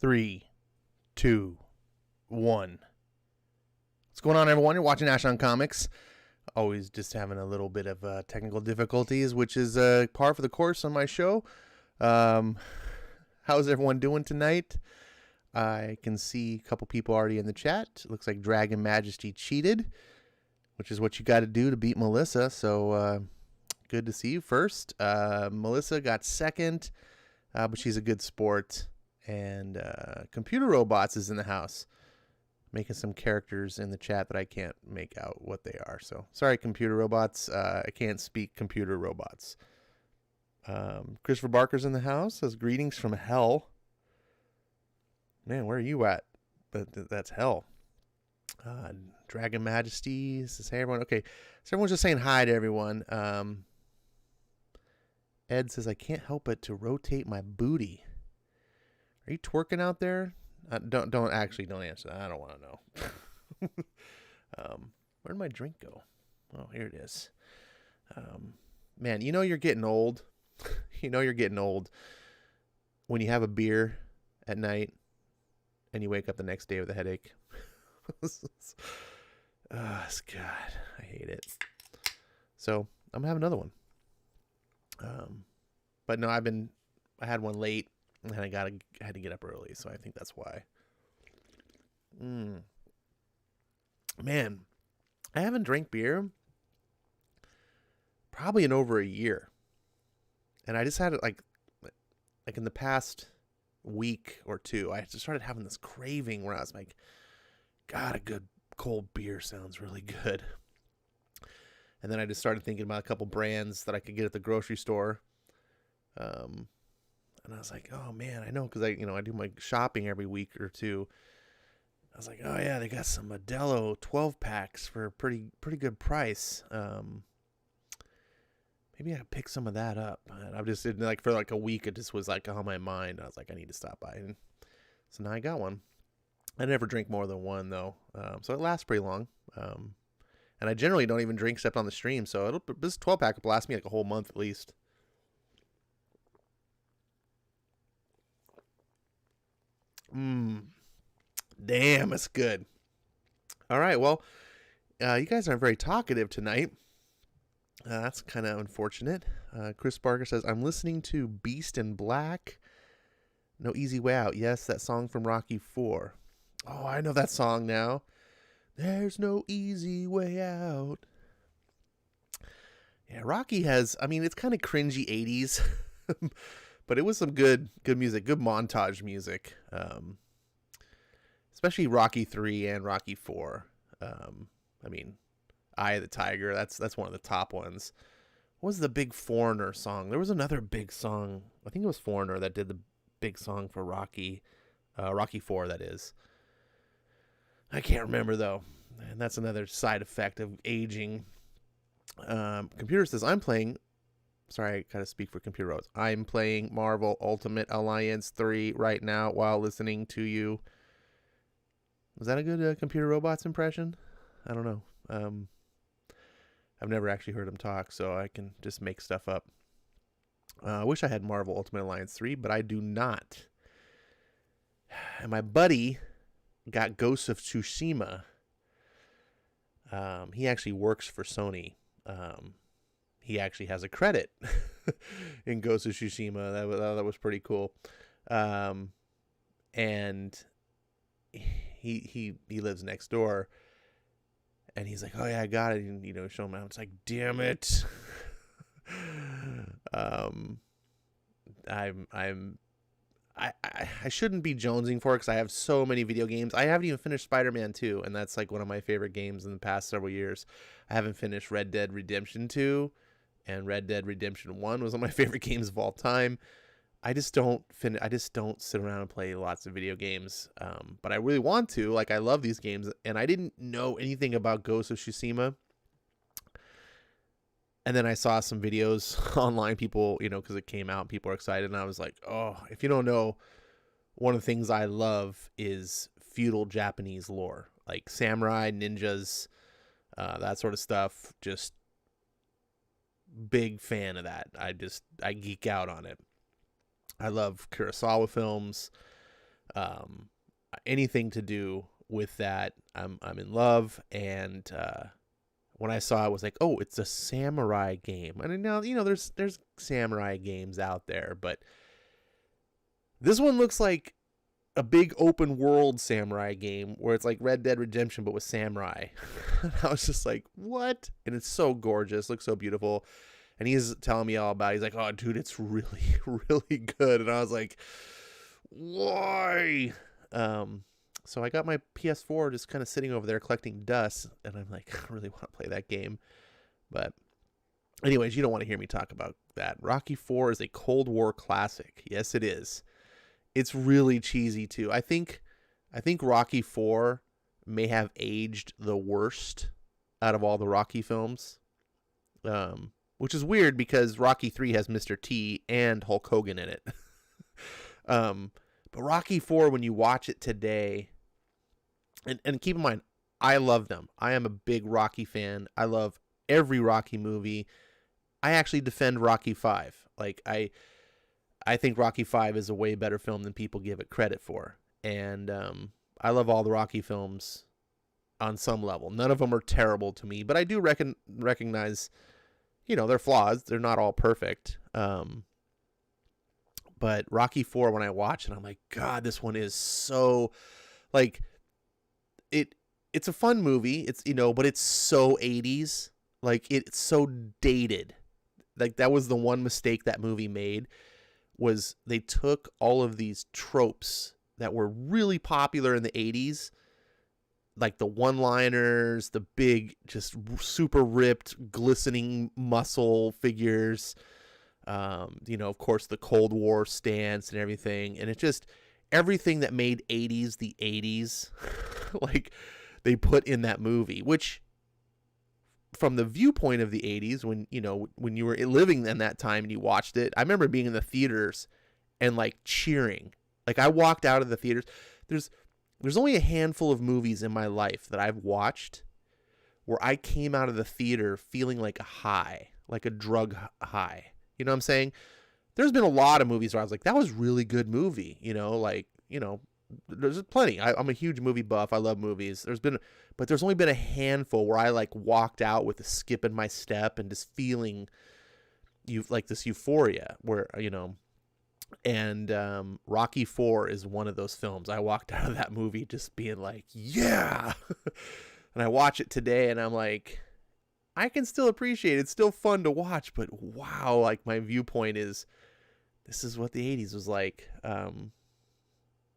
Three, two, one. What's going on, everyone? You're watching Ash on Comics. Always just having a little bit of technical difficulties, which is par for the course on my show. How's everyone doing tonight? I can see a couple people already in the chat. It looks like Dragon Majesty cheated, which is what you got to do to beat Melissa. So good to see you first. Melissa got second, but she's a good sport. And Computer Robots is in the house, making some characters in the chat that I can't make out what they are. So sorry, Computer Robots. I can't speak Computer Robots. Christopher Barker's in the house. Says greetings from hell. Man, where are you at? But that's hell. Dragon Majesty says, hey, everyone. Okay, so everyone's just saying hi to everyone. Ed says, I can't help but to rotate my booty. Are you twerking out there? Don't answer that. I don't want to know. Where'd my drink go? Oh, here it is. Man, you know you're getting old. You know you're getting old when you have a beer at night and you wake up the next day with a headache. It's God, I hate it. So I'm gonna have another one. But no, I had one late. And I had to get up early, so I think that's why. Man, I haven't drank beer probably in over a year, and I just had it like in the past week or two. I just started having this craving where I was like, God, a good cold beer sounds really good. And then I just started thinking about a couple brands that I could get at the grocery store. And I was like, oh man, I know, because I do my shopping every week or two. I was like, oh yeah, they got some Modelo 12 packs for a pretty good price. Maybe I could pick some of that up. And I just did for a week. It just was on my mind. I was like, I need to stop by, and so now I got one. I never drink more than one though, so it lasts pretty long. And I generally don't even drink except on the stream. So this 12 pack will last me a whole month at least. Damn, it's good. All right, well, you guys aren't very talkative tonight. That's kind of unfortunate. Chris Barker says, I'm listening to Beast in Black. No Easy Way Out. Yes, that song from Rocky 4. Oh, I know that song now. There's no easy way out. Yeah, Rocky has, it's kind of cringy 80s. But it was some good music, good montage music, especially Rocky 3 and Rocky 4. Eye of the Tiger, that's one of the top ones. what was the big Foreigner song? There was another big song. I think it was Foreigner that did the big song for Rocky. Rocky 4, that is. I can't remember, though. And that's another side effect of aging. Computer says, I'm playing... Sorry, I gotta speak for Computer Roads. I'm playing Marvel Ultimate Alliance 3 right now while listening to you. Was that a good Computer Robots impression? I don't know. I've never actually heard him talk, so I can just make stuff up. I wish I had Marvel Ultimate Alliance 3, but I do not. And my buddy got Ghost of Tsushima. He actually works for Sony. He actually has a credit in Ghost of Tsushima. That was pretty cool. And he lives next door, and he's like, oh yeah, I got it, and show him out. It's like, damn it. I shouldn't be jonesing for it because I have so many video games. I haven't even finished Spider-Man 2, and that's like one of my favorite games in the past several years. I haven't finished Red Dead Redemption 2, and Red Dead Redemption 1 was one of my favorite games of all time. I just don't sit around and play lots of video games. But I really want to. Like, I love these games, and I didn't know anything about Ghost of Tsushima. And then I saw some videos online, people, because it came out and people are excited. And I was like, oh, if you don't know, one of the things I love is feudal Japanese lore, like samurai, ninjas, that sort of stuff. Just big fan of that. I geek out on it. I love Kurosawa films. Anything to do with that, I'm in love. And when I saw it, I was like, oh, it's a samurai game. And now, there's samurai games out there, but this one looks like a big open world samurai game where it's like Red Dead Redemption, but with samurai. And I was just like, what? And it's so gorgeous, looks so beautiful. And he's telling me all about it. He's like, oh, dude, it's really, really good. And I was like, why? So I got my PS4 just kind of sitting over there collecting dust. And I'm like, I really want to play that game. But anyways, you don't want to hear me talk about that. Rocky 4 is a Cold War classic. Yes, it is. It's really cheesy, too. I think Rocky 4 may have aged the worst out of all the Rocky films. Which is weird because Rocky 3 has Mr. T and Hulk Hogan in it. But Rocky 4, when you watch it today, and keep in mind, I love them. I am a big Rocky fan. I love every Rocky movie. I actually defend Rocky 5. Like, I think Rocky 5 is a way better film than people give it credit for. And I love all the Rocky films on some level. None of them are terrible to me, but I do recognize... they're flaws. They're not all perfect. But Rocky 4, when I watch it, I'm like, God, this one is so, like, it's a fun movie. It's, but it's so 80s. Like, it's so dated. Like, that was the one mistake that movie made, was they took all of these tropes that were really popular in the 80s, like the one-liners, the big, just super ripped, glistening muscle figures, of course, the Cold War stance and everything. And it just, everything that made 80s the 80s, like, they put in that movie, which, from the viewpoint of the 80s, when you were living in that time and you watched it, I remember being in the theaters and, like, cheering. Like, I walked out of the theaters. There's only a handful of movies in my life that I've watched where I came out of the theater feeling like a high, like a drug high. You know what I'm saying? There's been a lot of movies where I was like, that was a really good movie. There's plenty. I'm a huge movie buff. I love movies. But there's only been a handful where I, like, walked out with a skip in my step and just feeling like this euphoria where, and Rocky 4 is one of those films. I walked out of that movie just being like, yeah. And I watch it today and I'm like, I can still appreciate it. It's still fun to watch, but wow, like, my viewpoint is, this is what the 80s was like.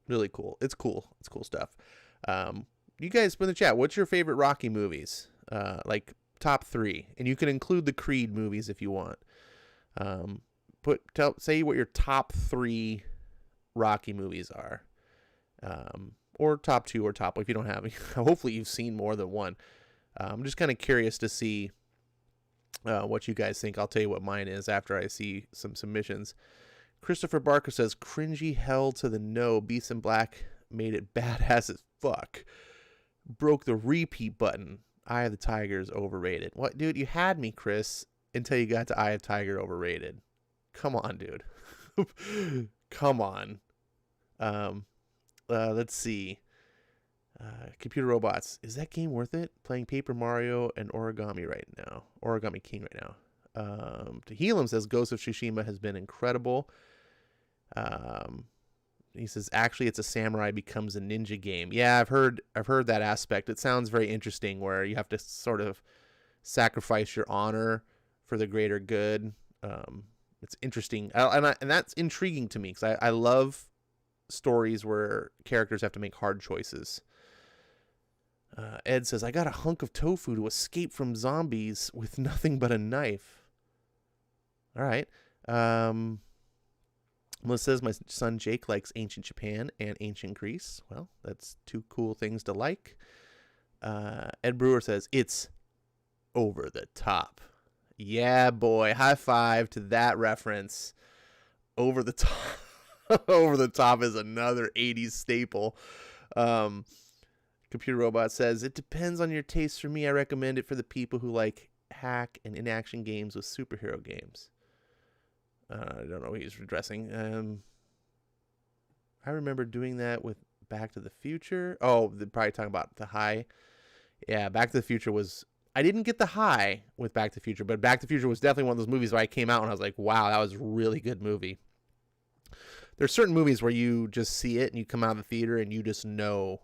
Really cool. It's cool. It's cool stuff. You guys in the chat, what's your favorite Rocky movies? Like, top 3, and you can include the Creed movies if you want. Say what your top 3 Rocky movies are, or top 2 or top 1 if you don't have any. Hopefully you've seen more than one. I'm just kind of curious to see what you guys think. I'll tell you what mine is after I see some submissions. Christopher Barker says, cringy hell to the no. Beast in Black made it badass as fuck. Broke the repeat button. Eye of the Tiger is overrated. What, dude? You had me, Chris, until you got to Eye of Tiger overrated. Come on, dude. Come on. Let's see. Computer Robots. Is that game worth it? Playing Paper Mario and Origami right now. Origami King right now. Tehillim says Ghost of Tsushima has been incredible. He says actually it's a samurai becomes a ninja game. Yeah, I've heard that aspect. It sounds very interesting where you have to sort of sacrifice your honor for the greater good. It's interesting, and that's intriguing to me because I love stories where characters have to make hard choices. Ed says, I got a hunk of tofu to escape from zombies with nothing but a knife. All right. Melissa says, my son Jake likes ancient Japan and ancient Greece. Well, that's 2 cool things to like. Ed Brewer says, it's over the top. Yeah, boy. High five to that reference. Over the top. Over the top is another 80s staple. Computer Robot says, it depends on your taste. For me, I recommend it for the people who like hack and inaction games with superhero games. I don't know what he's addressing. I remember doing that with Back to the Future. Oh, they're probably talking about the high. Yeah, Back to the Future was... I didn't get the high with Back to the Future, but Back to the Future was definitely one of those movies where I came out and I was like, wow, that was a really good movie. There's certain movies where you just see it and you come out of the theater and you just know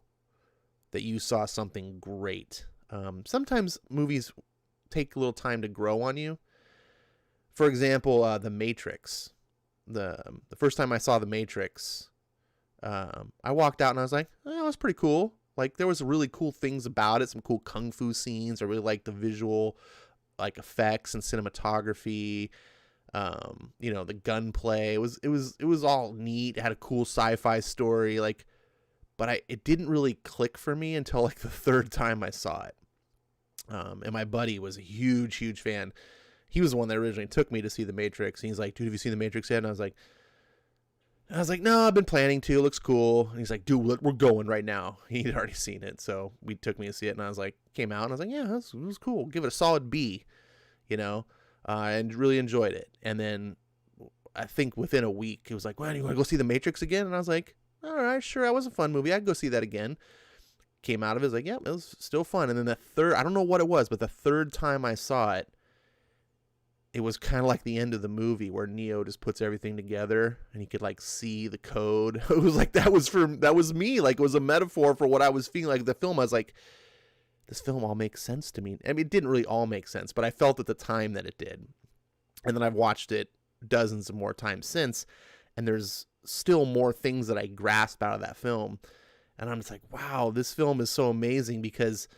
that you saw something great. Sometimes movies take a little time to grow on you. For example, The Matrix. The first time I saw The Matrix, I walked out and I was like, oh, that's pretty cool. Like, there was really cool things about it, some cool kung fu scenes. I really liked the visual, like, effects and cinematography. The gunplay. It was all neat. It had a cool sci-fi story. Like, but it didn't really click for me until like the 3rd time I saw it. And my buddy was a huge fan. He was the one that originally took me to see The Matrix. And he's like, dude, have you seen The Matrix yet? And I was like, no, I've been planning to. It looks cool. And he's like, dude, we're going right now. He'd already seen it. So he took me to see it. And I was like, came out and I was like, yeah, it was cool. Give it a solid B, and really enjoyed it. And then I think within a week, he was like, well, you want to go see The Matrix again? And I was like, all right, sure. That was a fun movie. I'd go see that again. Came out of it, was like, yeah, it was still fun. And then I don't know what it was, but the 3rd time I saw it, it was kind of like the end of the movie where Neo just puts everything together and he could like see the code. It was like, that was me. Like, it was a metaphor for what I was feeling like the film. I was like, this film all makes sense to me. I mean, it didn't really all make sense, but I felt at the time that it did. And then I've watched it dozens of more times since, and there's still more things that I grasp out of that film. And I'm just like, wow, this film is so amazing because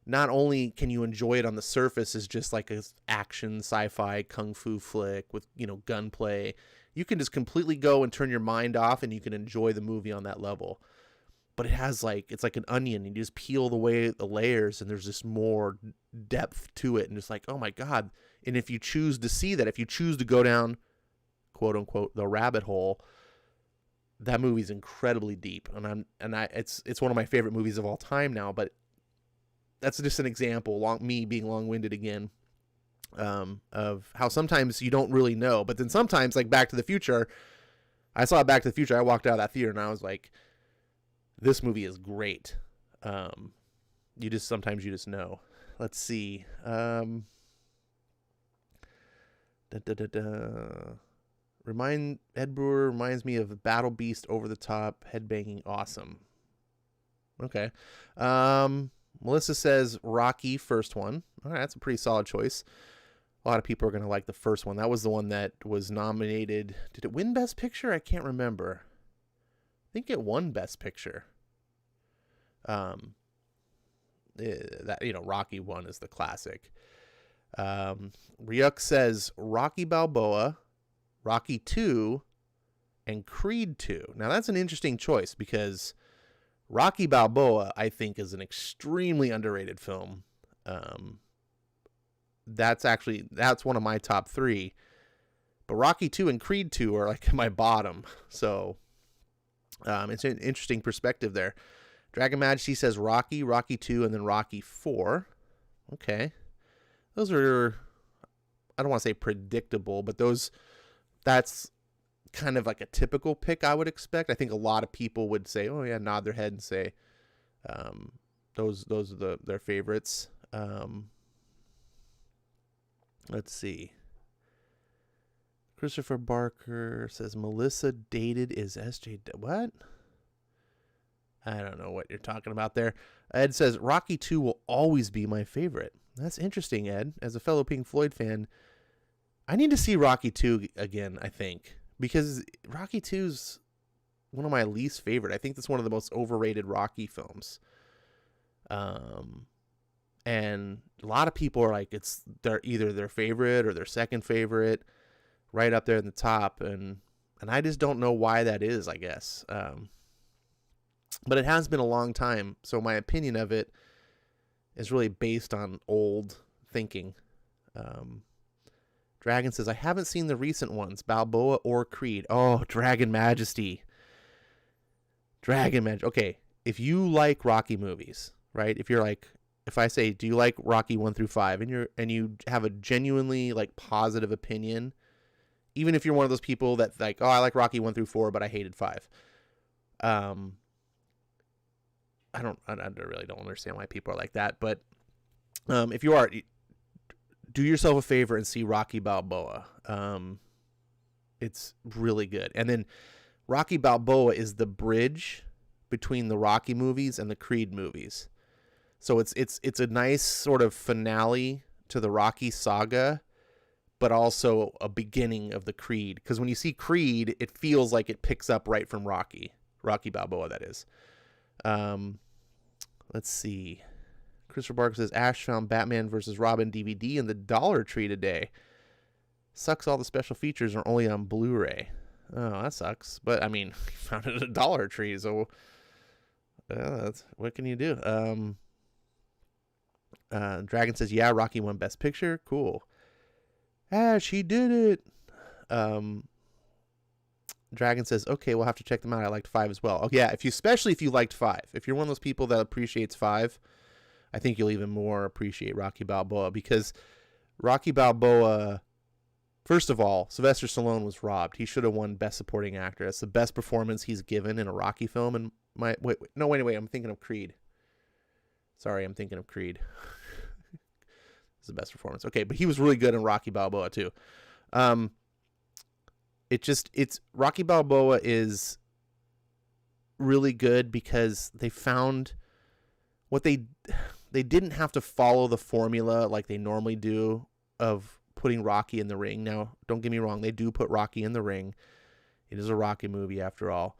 not only can you enjoy it on the surface as just like a action sci-fi kung fu flick with, gunplay, you can just completely go and turn your mind off and you can enjoy the movie on that level. But it has it's like an onion. You just peel away the layers and there's just more depth to it. And it's like, oh my God. And if you choose to see that, if you choose to go down, quote unquote, the rabbit hole, that movie's incredibly deep. It's one of my favorite movies of all time now, but that's just an example, me being long-winded again, of how sometimes you don't really know. But then sometimes, like Back to the Future, I saw Back to the Future, I walked out of that theater and I was like, this movie is great. Sometimes you just know. Let's see. Ed Brewer reminds me of Battle Beast, over the top, headbanging, awesome. Okay. Melissa says Rocky, first one. All right, that's a pretty solid choice. A lot of people are going to like the first one. That was the one that was nominated. Did it win Best Picture? I can't remember. I think it won Best Picture. Rocky 1 is the classic. Ryuk says Rocky Balboa, Rocky 2, and Creed 2. Now, that's an interesting choice because Rocky Balboa, I think, is an extremely underrated film. That's one of my top 3. But Rocky 2 and Creed 2 are like my bottom. So it's an interesting perspective there. Dragon Majesty says Rocky, Rocky 2, and then Rocky 4. Okay. Those are, I don't want to say predictable, but that's kind of like a typical pick I would expect. I think a lot of people would say, oh yeah, nod their head and say those are their favorites. Let's see. Christopher Barker says Melissa dated is SJ. What? I don't know what you're talking about there. Ed says Rocky 2 will always be my favorite. That's interesting, Ed. As a fellow Pink Floyd fan, I need to see Rocky 2 again, I think. Because Rocky 2 is one of my least favorite. I think that's one of the most overrated Rocky films. And a lot of people are like, they're either their favorite or their second favorite, right up there in the top. And I just don't know why that is, I guess. But it has been a long time, so my opinion of it is really based on old thinking. Dragon says, I haven't seen the recent ones, Balboa or Creed. Oh, Dragon Majesty. Okay, if you like Rocky movies, right? If I say, do you like Rocky 1 through 5, and you have a genuinely like positive opinion, even if you're one of those people that like, oh, I like Rocky 1 through 4, but I hated 5. I really don't understand why people are like that, but if you are, do yourself a favor and see Rocky Balboa. It's really good. And then Rocky Balboa is the bridge between the Rocky movies and the Creed movies. So it's a nice sort of finale to the Rocky saga, but also a beginning of the Creed. Because when you see Creed, it feels like it picks up right from Rocky Balboa, that is. Let's see. Christopher Barker says Ash found Batman vs. Robin DVD in the Dollar Tree today. Sucks all the special features are only on Blu-ray. Oh, that sucks. But I mean, he found it at a Dollar Tree, so what can you do? Dragon says, yeah, Rocky won Best Picture. Cool. Ash, he did it. Dragon says, okay, we'll have to check them out. I liked 5 as well. Oh, yeah, especially if you liked 5. If you're one of those people that appreciates 5, I think you'll even more appreciate Rocky Balboa, because Rocky Balboa, first of all, Sylvester Stallone was robbed. He should have won Best Supporting Actor. That's the best performance he's given in a Rocky film. And wait, I'm thinking of Creed. Sorry, I'm thinking of Creed. It's the best performance. Okay, but he was really good in Rocky Balboa too. It's Rocky Balboa is really good because they found what they didn't have to follow the formula like they normally do of putting Rocky in the ring. Now, don't get me wrong, they do put Rocky in the ring. It is a Rocky movie after all.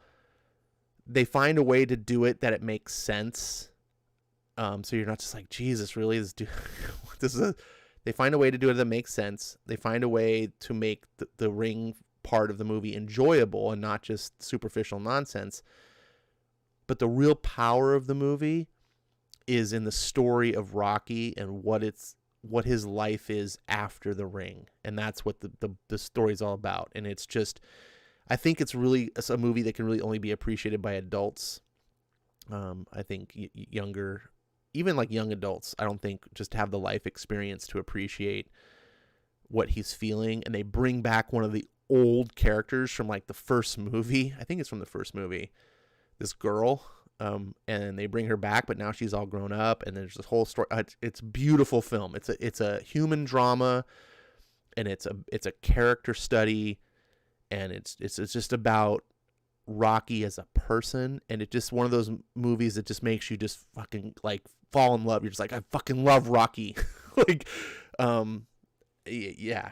They find a way to do it that it makes sense. So you're not just like, Jesus, really? They find a way to do it that makes sense. They find a way to make the ring part of the movie enjoyable and not just superficial nonsense. But the real power of the movie is in the story of Rocky and what his life is after the ring. And that's what the story's all about. And it's just, I think it's a movie that can really only be appreciated by adults. I think even like young adults, I don't think just have the life experience to appreciate what he's feeling. And they bring back one of the old characters from like the first movie. I think it's from the first movie, this girl, and they bring her back, but now she's all grown up, and there's this whole story. It's a beautiful film. It's a human drama, and it's a character study, and it's just about Rocky as a person, and it's just one of those movies that just makes you just fucking like fall in love. You're just like, I fucking love Rocky. Like, yeah,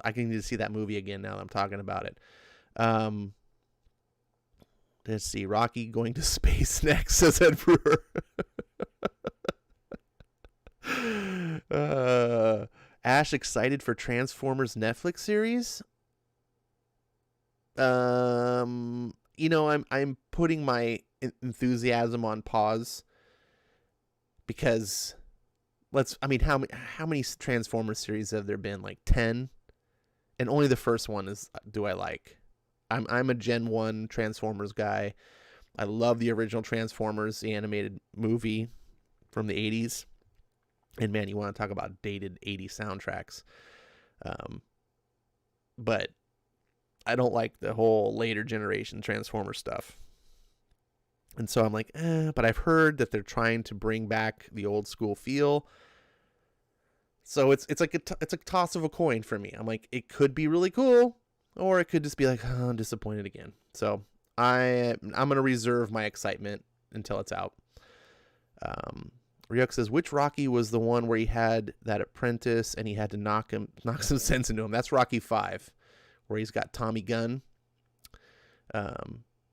I can need to see that movie again now that I'm talking about it. Let's see. Rocky going to space next, says Ed Brewer. Ash excited for Transformers Netflix series? I'm putting my enthusiasm on pause because how many Transformers series have there been? Like 10, and only the first one do I like. I'm a Gen 1 Transformers guy. I love the original Transformers, the animated movie from the 80s. And man, you want to talk about dated 80s soundtracks. But I don't like the whole later generation Transformer stuff. And so I'm like, but I've heard that they're trying to bring back the old school feel. So it's like it's a toss of a coin for me. I'm like, it could be really cool, or it could just be like, oh, I'm disappointed again. So I'm gonna reserve my excitement until it's out. Ryuk says, which Rocky was the one where he had that apprentice and he had to knock some sense into him? That's Rocky 5, where he's got Tommy Gunn.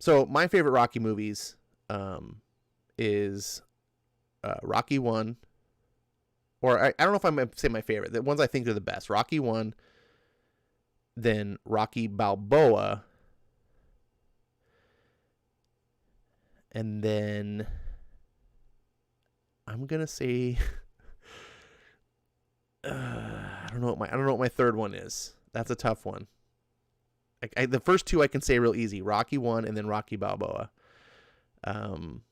So my favorite Rocky movies is Rocky 1, or I don't know if I'm going to say my favorite. The ones I think are the best. Rocky 1, then Rocky Balboa, and then I'm going to say I don't know what my third one is. That's a tough one. The first two I can say real easy. Rocky 1 and then Rocky Balboa. And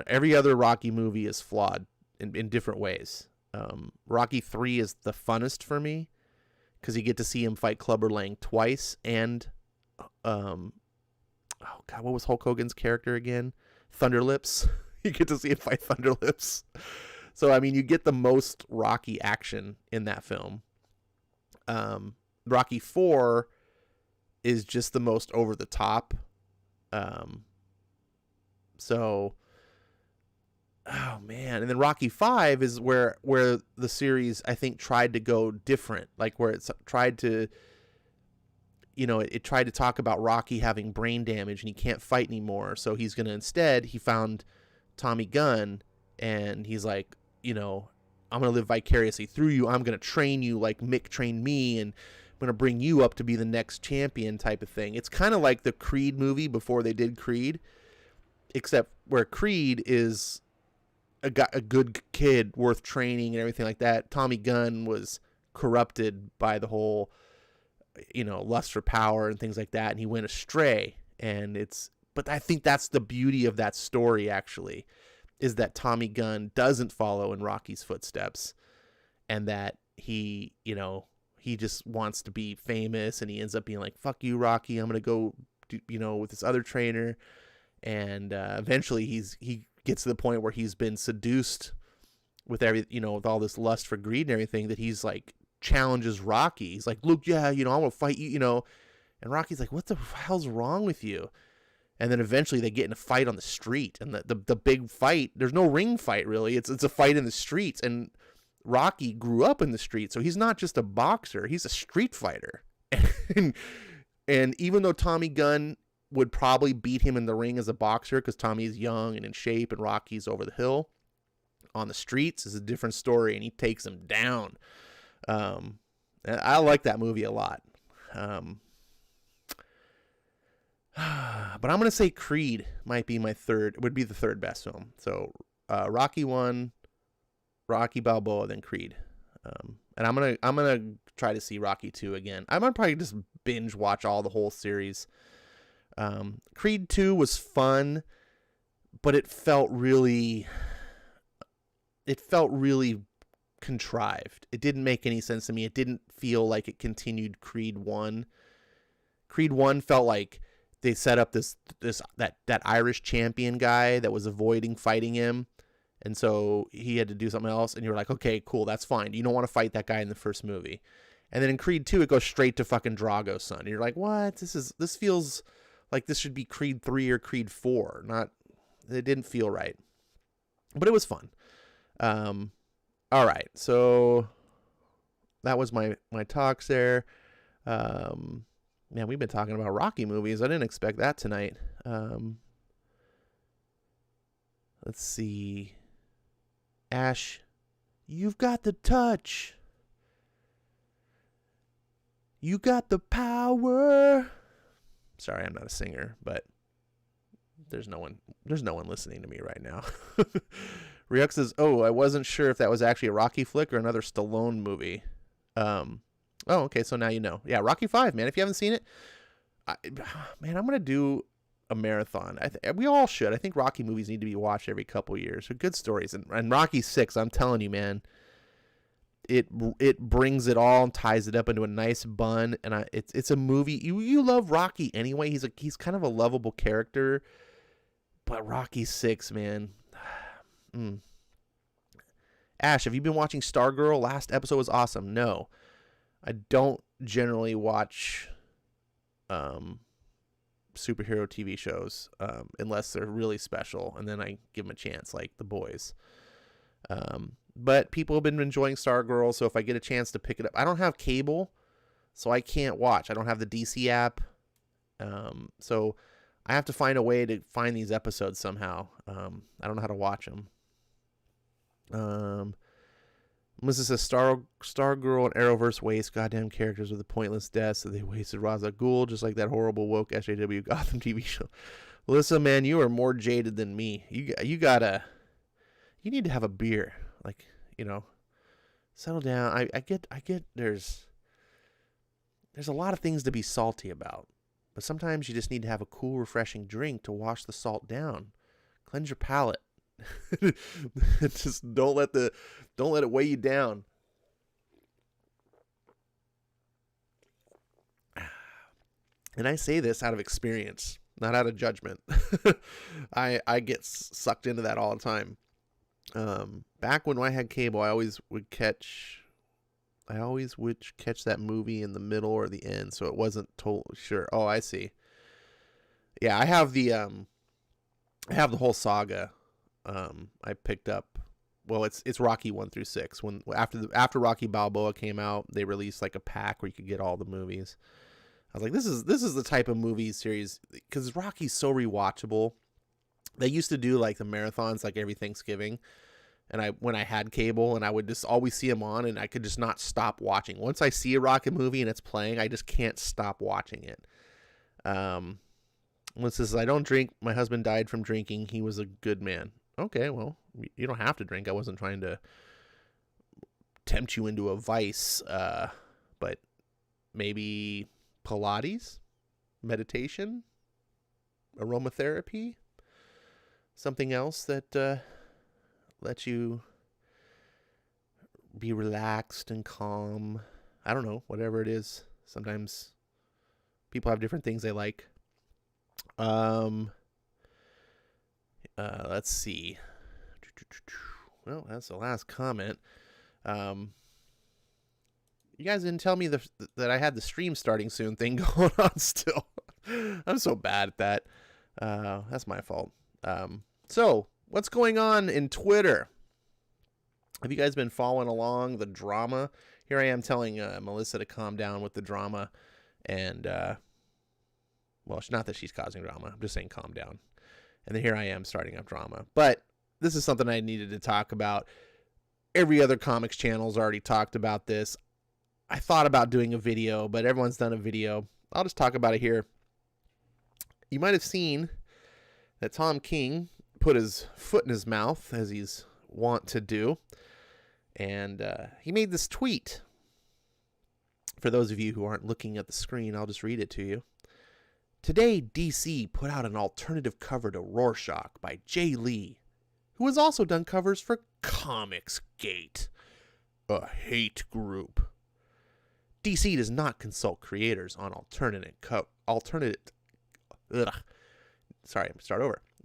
every other Rocky movie is flawed in different ways. Rocky 3 is the funnest for me because you get to see him fight Clubber Lang twice, and oh god, what was Hulk Hogan's character again? Thunderlips. You get to see him fight Thunderlips. So I mean, you get the most Rocky action in that film. Rocky 4 is just the most over the top. So oh man, and then Rocky 5 is where the series I think tried to go different, like where it's tried to, it tried to talk about Rocky having brain damage and he can't fight anymore, so he's gonna he found Tommy Gunn and he's like, I'm gonna live vicariously through you. I'm gonna train you like Mick trained me, and I'm gonna bring you up to be the next champion type of thing. It's kind of like the Creed movie before they did Creed, except where Creed is a good kid worth training and everything like that. Tommy Gunn was corrupted by the whole, lust for power and things like that, and he went astray. But I think that's the beauty of that story, actually, is that Tommy Gunn doesn't follow in Rocky's footsteps, and that he just wants to be famous, and he ends up being like, fuck you, Rocky, I'm going to go, with this other trainer. And eventually he gets to the point where he's been seduced with with all this lust for greed and everything, that he's like challenges Rocky. He's like, look, yeah, I want to fight you, and Rocky's like, what the hell's wrong with you? And then eventually they get in a fight on the street, and the big fight, there's no ring fight really. It's a fight in the streets, and Rocky grew up in the street, so he's not just a boxer, he's a street fighter. And even though Tommy Gunn would probably beat him in the ring as a boxer, because Tommy's young and in shape and Rocky's over the hill, on the streets is a different story, and he takes him down. I like that movie a lot. But I'm going to say Creed would be the third best film. So Rocky 1, Rocky Balboa, then Creed. And I'm going to try to see Rocky 2 again. I'm going to probably just binge watch all the whole series. Creed 2 was fun, but it felt really contrived. It didn't make any sense to me. It didn't feel like it continued Creed 1. Creed 1 felt like they set up that Irish champion guy that was avoiding fighting him, and so he had to do something else, and you're like, okay, cool, that's fine. You don't want to fight that guy in the first movie. And then in Creed 2 it goes straight to fucking Drago's son. And you're like, what? This feels like this should be Creed 3 or Creed 4. It didn't feel right. But it was fun. All right. So that was my talks there. Man, we've been talking about Rocky movies. I didn't expect that tonight. Let's see. Ash, You've got the touch. You got the power. Sorry, I'm not a singer, but there's no one listening to me right now. Ryuk says, "Oh, I wasn't sure if that was actually a Rocky flick or another Stallone movie." Oh, okay, so now you know. Yeah, Rocky 5, man. If you haven't seen it, man, I'm gonna do a marathon. We all should. I think Rocky movies need to be watched every couple years. They're good stories, and Rocky 6, I'm telling you, man, it brings it all and ties it up into a nice bun. And it's a movie you love Rocky anyway. He's kind of a lovable character, but Rocky 6, man. Ash, have you been watching Stargirl? Last episode was awesome. No, I don't generally watch superhero TV shows unless they're really special, and then I give them a chance, like The Boys. But people have been enjoying Stargirl, so if I get a chance to pick it up, I don't have cable, so I can't watch. I don't have the DC app, so I have to find a way to find these episodes somehow. I don't know how to watch them. Melissa says Stargirl and Arrowverse waste goddamn characters with a pointless death, so they wasted Ra's al Ghul just like that horrible woke SJW Gotham TV show. Melissa, man, you are more jaded than me. You need to have a beer, like, settle down. I get there's a lot of things to be salty about, but sometimes you just need to have a cool, refreshing drink to wash the salt down, cleanse your palate. Just don't let it weigh you down. And I say this out of experience, not out of judgment. I get sucked into that all the time. Back when I had cable, I always would catch that movie in the middle or the end, so it wasn't totally sure. Oh, I see. Yeah, I have the whole saga. I picked up. Well, it's Rocky 1 through 6. When after Rocky Balboa came out, they released like a pack where you could get all the movies. I was like, this is the type of movie series, because Rocky's so rewatchable. They used to do like the marathons like every Thanksgiving, and when I had cable, and I would just always see them on, and I could just not stop watching. Once I see a Rocky movie and it's playing, I just can't stop watching it. One says, I don't drink. My husband died from drinking. He was a good man. Okay, well, you don't have to drink. I wasn't trying to tempt you into a vice, but maybe Pilates, meditation, aromatherapy, something else that lets you be relaxed and calm. I don't know, whatever it is. Sometimes people have different things they like. Let's see. Well, that's the last comment. You guys didn't tell me that I had the stream starting soon thing going on still. I'm so bad at that. That's my fault. So, what's going on in Twitter? Have you guys been following along the drama? Here I am telling Melissa to calm down with the drama. And, well, it's not that she's causing drama. I'm just saying calm down. And then here I am starting up drama. But this is something I needed to talk about. Every other comics channel's already talked about this. I thought about doing a video, but everyone's done a video. I'll just talk about it here. You might have seen that Tom King put his foot in his mouth, as he's wont to do. And he made this tweet. For those of you who aren't looking at the screen, I'll just read it to you. Today, DC put out an alternative cover to Rorschach by Jay Lee, who has also done covers for Comicsgate, a hate group. DC does not consult creators on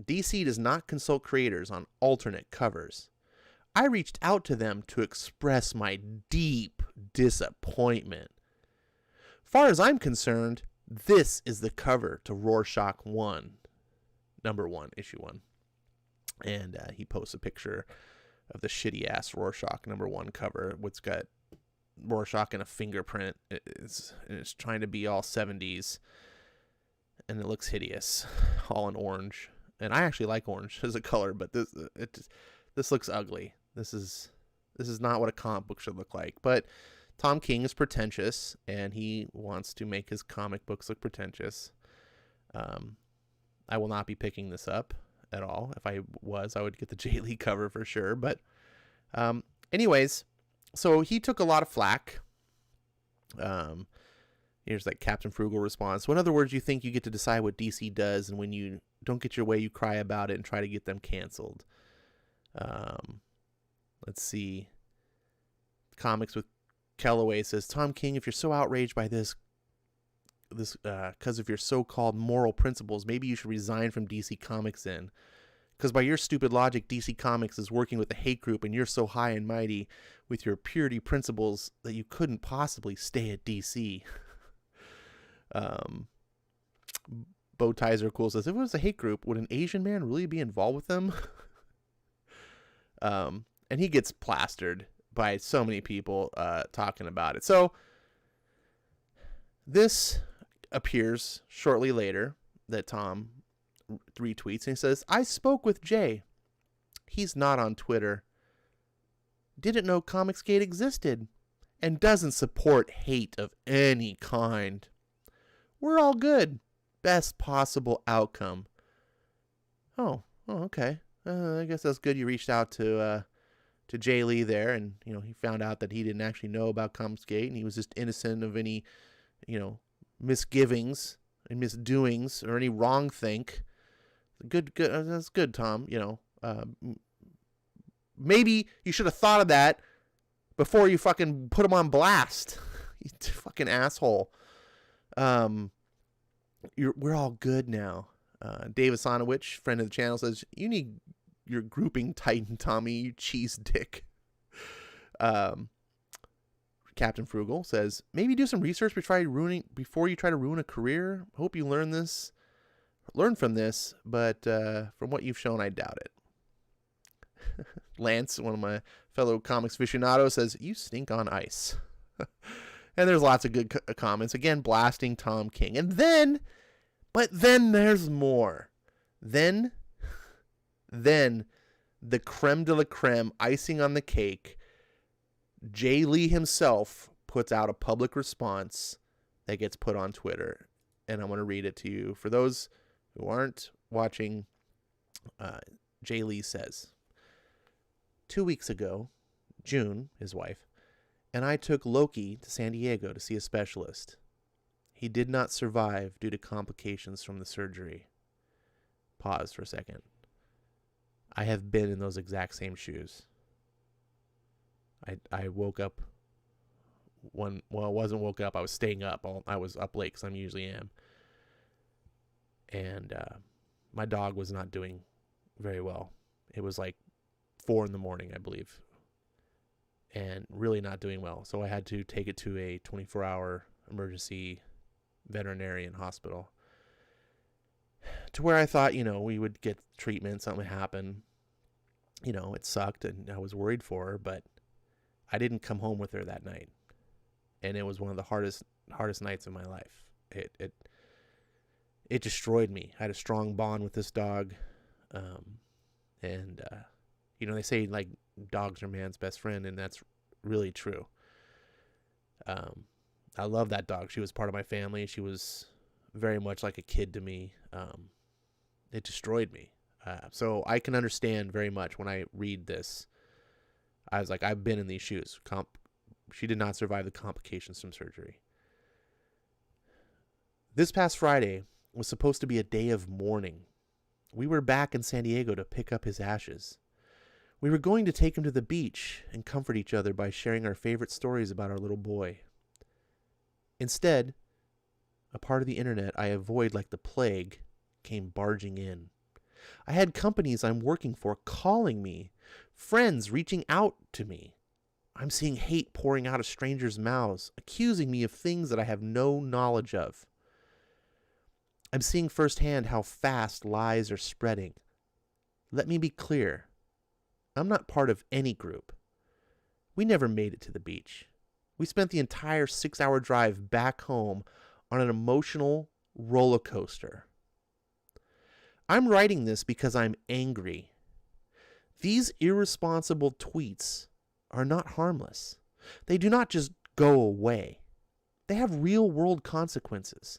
DC does not consult creators on alternate covers. I reached out to them to express my deep disappointment. Far as I'm concerned, this is the cover to Rorschach 1, number 1, issue 1. And he posts a picture of the shitty-ass Rorschach number 1 cover, which got Rorschach in a fingerprint. It's trying to be all 70s, and it looks hideous, all in orange. And I actually like orange as a color, but this looks ugly. This is This is not what a comic book should look like. But Tom King is pretentious, and he wants to make his comic books look pretentious. I will not be picking this up at all. If I was, I would get the Jay Lee cover for sure. But anyways, so he took a lot of flack. Here's like Captain Frugal response. So in other words, you think you get to decide what DC does, and when you don't get your way, you cry about it and try to get them canceled. Let's see. Comics with Kellaway says, Tom King, if you're so outraged by this because of your so-called moral principles, maybe you should resign from DC Comics then. Because by your stupid logic, DC Comics is working with a hate group, and you're so high and mighty with your purity principles that you couldn't possibly stay at DC. Bow Ties Are Cool says, if it was a hate group, would an Asian man really be involved with them? And he gets plastered by so many people talking about it. So this appears shortly later that Tom retweets, and he says, I spoke with Jay. He's not on Twitter. Didn't know Comicsgate existed and doesn't support hate of any kind. We're all good. Best possible outcome. Oh, okay. I guess that's good. You reached out to Jay Lee there, and he found out that he didn't actually know about Comicsgate, and he was just innocent of any, misgivings and misdoings or any wrong think. Good. That's good, Tom. Maybe you should have thought of that before you fucking put him on blast. You fucking asshole. We're all good now. Dave Asanowicz, friend of the channel, says, you need your grouping tighten, Tommy, you cheese dick. Captain Frugal says, maybe do some research before you try to ruin a career. Hope you learn from this, but from what you've shown, I doubt it. Lance, one of my fellow comics aficionados, says, you stink on ice. And there's lots of good comments, again, blasting Tom King. But then there's more. Then the creme de la creme, icing on the cake, Jay Lee himself puts out a public response that gets put on Twitter. And I'm going to read it to you. For those who aren't watching, Jay Lee says, 2 weeks ago, June, his wife, and I took Loki to San Diego to see a specialist. He did not survive due to complications from the surgery. Pause for a second. I have been in those exact same shoes. I woke up I wasn't woke up. I was staying up. I was up late because I usually am. And my dog was not doing very well. It was like 4 a.m, I believe. And really not doing well. So I had to take it to a 24-hour emergency veterinarian hospital, to where I thought, we would get treatment, something would happen. It sucked, and I was worried for her, but I didn't come home with her that night. And it was one of the hardest nights of my life. It destroyed me. I had a strong bond with this dog. They say, like, dogs are man's best friend, and that's really true. I love that dog. She was part of my family. She was very much like a kid to me. It destroyed me. So I can understand very much when I read this. I was like, I've been in these shoes. She did not survive the complications from surgery. This past Friday was supposed to be a day of mourning. We were back in San Diego to pick up his ashes. We were going to take him to the beach and comfort each other by sharing our favorite stories about our little boy. Instead, a part of the internet I avoid like the plague came barging in. I had companies I'm working for calling me, friends reaching out to me. I'm seeing hate pouring out of strangers' mouths, accusing me of things that I have no knowledge of. I'm seeing firsthand how fast lies are spreading. Let me be clear. I'm not part of any group. We never made it to the beach. We spent the entire 6-hour drive back home on an emotional roller coaster. I'm writing this because I'm angry. These irresponsible tweets are not harmless. They do not just go away. They have real-world consequences.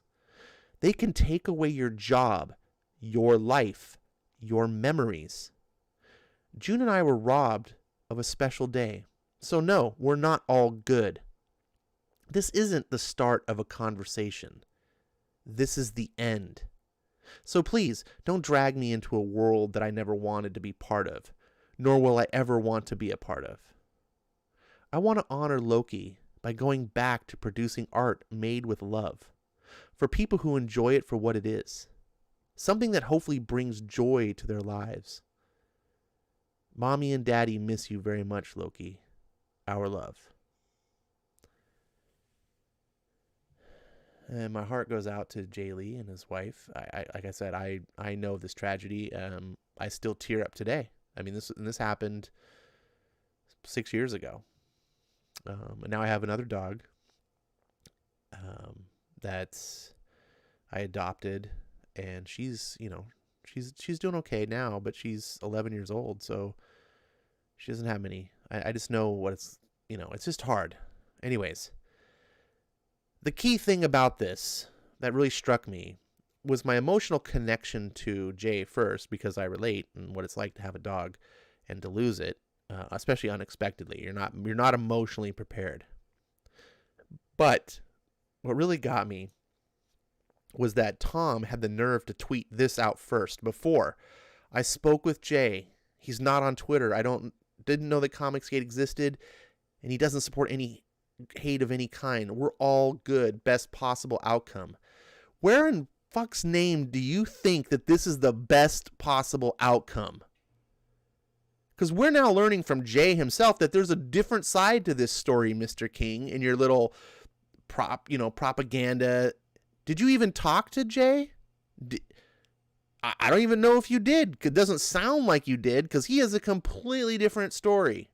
They can take away your job, your life, your memories. June and I were robbed of a special day. So no, we're not all good. This isn't the start of a conversation. This is the end. So please, don't drag me into a world that I never wanted to be part of, nor will I ever want to be a part of. I want to honor Loki by going back to producing art made with love, for people who enjoy it for what it is, something that hopefully brings joy to their lives. Mommy and Daddy miss you very much, Loki. Our love. And my heart goes out to Jay Lee and his wife. Like I said, I know this tragedy. I still tear up today. I mean, this happened 6 years ago. And now I have another dog that I adopted, and she's doing okay now, but she's 11 years old, so she doesn't have many. I just know what it's just hard. Anyways, the key thing about this that really struck me was my emotional connection to Jay first, because I relate and what it's like to have a dog and to lose it, especially unexpectedly. You're not emotionally prepared. But what really got me was that Tom had the nerve to tweet this out first before I spoke with Jay. He's not on Twitter. Didn't know that Comicsgate existed, and he doesn't support any hate of any kind. We're all good. Best possible outcome. Where in fuck's name do you think that this is the best possible outcome? Because we're now learning from Jay himself that there's a different side to this story, Mr. King, in your little propaganda. Did you even talk to Jay? I don't even know if you did. It doesn't sound like you did, because he has a completely different story.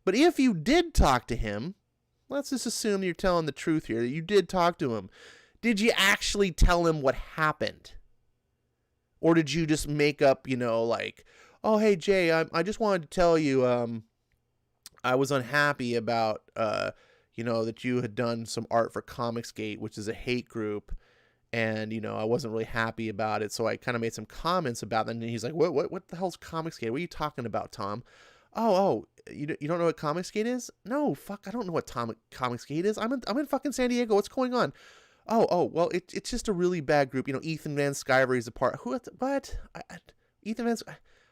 But if you did talk to him, let's just assume you're telling the truth here, that you did talk to him. Did you actually tell him what happened? Or did you just make up, like, oh, hey, Jay, I just wanted to tell you I was unhappy about, that you had done some art for Comicsgate, which is a hate group, and, I wasn't really happy about it, so I kind of made some comments about it, and he's like, what the hell's Comicsgate? What are you talking about, Tom? Oh, you don't know what Comicsgate is? No, fuck, I don't know what Comicsgate is. I'm in fucking San Diego. What's going on? Oh, well, it's just a really bad group. Ethan Van Sciver's a part. What? Ethan Van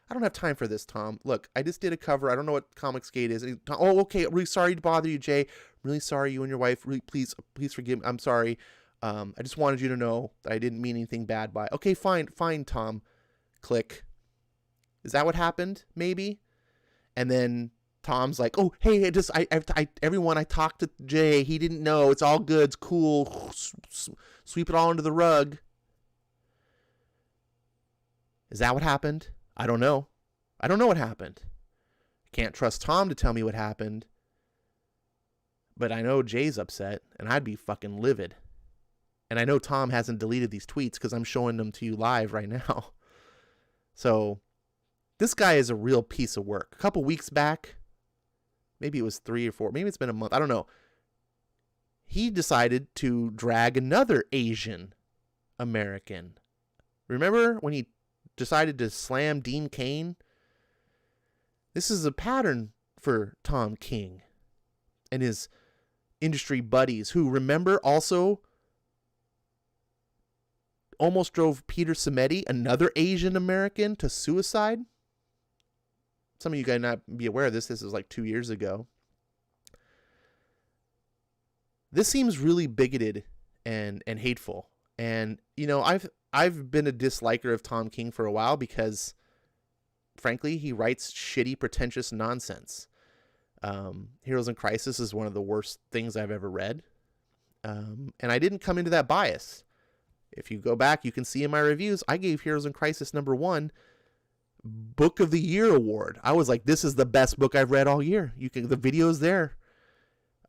I don't have time for this, Tom. Look, I just did a cover. I don't know what Comicsgate is. Oh, okay. I'm really sorry to bother you, Jay. I'm really sorry, you and your wife. Really, please forgive me. I'm sorry. I just wanted you to know that I didn't mean anything bad by it. Okay, fine, Tom. Click. Is that what happened? Maybe? And then Tom's like, oh, hey, everyone, I talked to Jay. He didn't know. It's all good. It's cool. Sweep it all under the rug. Is that what happened? I don't know. I don't know what happened. Can't trust Tom to tell me what happened. But I know Jay's upset, and I'd be fucking livid. And I know Tom hasn't deleted these tweets because I'm showing them to you live right now. So this guy is a real piece of work. A couple weeks back, maybe it was 3 or 4, maybe it's been a month, I don't know. He decided to drag another Asian American. Remember when he decided to slam Dean Cain? This is a pattern for Tom King and his industry buddies, who, remember, also almost drove Peter Simeti, another Asian American, to suicide. Some of you guys not be aware of this. This was like 2 years ago. This seems really bigoted and hateful. And, I've been a disliker of Tom King for a while because, frankly, he writes shitty, pretentious nonsense. Heroes in Crisis is one of the worst things I've ever read. And I didn't come into that bias. If you go back, you can see in my reviews, I gave Heroes in Crisis #1 Book of the Year award. I was like, this is the best book I've read all year. The video's there.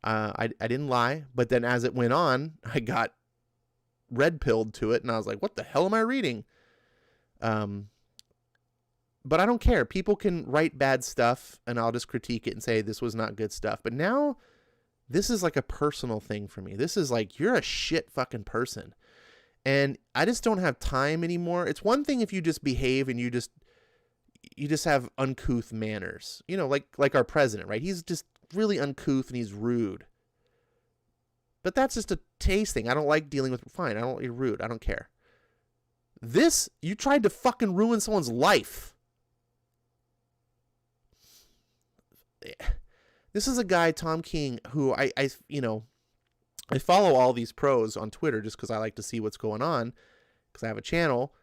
I didn't lie. But then as it went on, I got red pilled to it, and I was like, what the hell am I reading? But I don't care. People can write bad stuff, and I'll just critique it and say this was not good stuff. But now, this is like a personal thing for me. This is like, you're a shit fucking person. And I just don't have time anymore. It's one thing if you just behave and you just have uncouth manners. You know, like our president, right? He's just really uncouth and he's rude. But that's just a taste thing. I don't like dealing with, fine, you're rude. I don't care. This, you tried to fucking ruin someone's life. This is a guy, Tom King, who I follow all these pros on Twitter just because I like to see what's going on because I have a channel.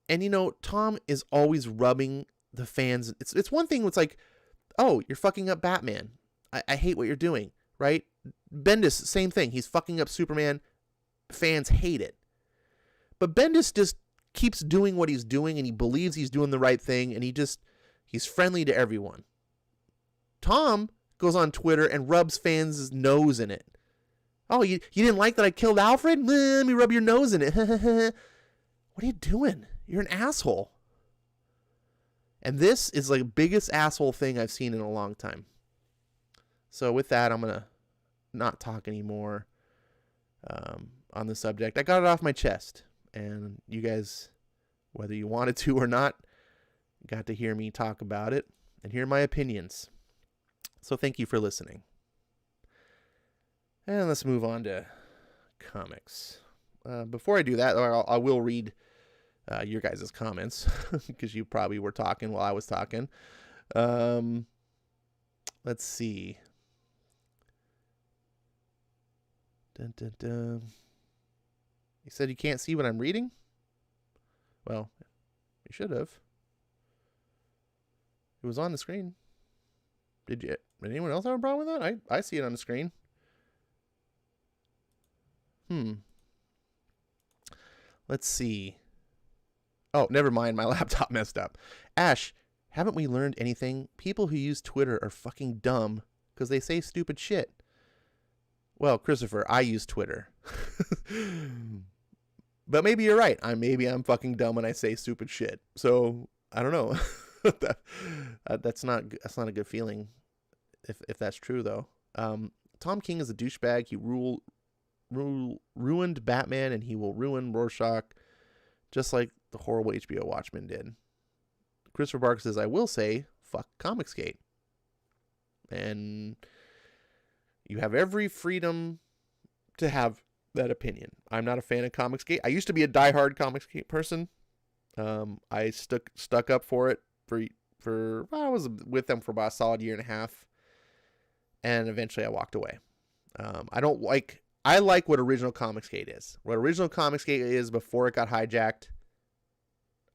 And, Tom is always rubbing the fans. It's one thing. It's like, oh, you're fucking up Batman. I hate what you're doing, right? Bendis, same thing. He's fucking up Superman. Fans hate it. But Bendis just keeps doing what he's doing, and he believes he's doing the right thing, and he's friendly to everyone. Tom goes on Twitter and rubs fans' nose in it. Oh, you didn't like that I killed Alfred? Let me rub your nose in it. What are you doing? You're an asshole. And this is like the biggest asshole thing I've seen in a long time. So with that, I'm going to not talk anymore on the subject. I got it off my chest. And you guys, whether you wanted to or not, got to hear me talk about it and hear my opinions. So thank you for listening. And let's move on to comics. Before I do that, I will read your guys' comments because you probably were talking while I was talking. Let's see. Dun, dun, dun. You said you can't see what I'm reading? Well, you should have. It was on the screen. Did anyone else have a problem with that? I see it on the screen. Let's see. Oh, never mind. My laptop messed up. Ash, haven't we learned anything? People who use Twitter are fucking dumb because they say stupid shit. Well, Christopher, I use Twitter. But maybe you're right. Maybe I'm fucking dumb when I say stupid shit. So, I don't know. That's not a good feeling if that's true, though. Tom King is a douchebag. He ruined Batman, and he will ruin Rorschach, just like the horrible HBO Watchmen did. Christopher Barker says, I will say, fuck Comicsgate. And you have every freedom to have that opinion. I'm not a fan of Comicsgate. I used to be a diehard Comicsgate person. I stuck up for it for I was with them for about a solid year and a half, and eventually I walked away. I like what original Comicsgate is. What original Comicsgate is before it got hijacked.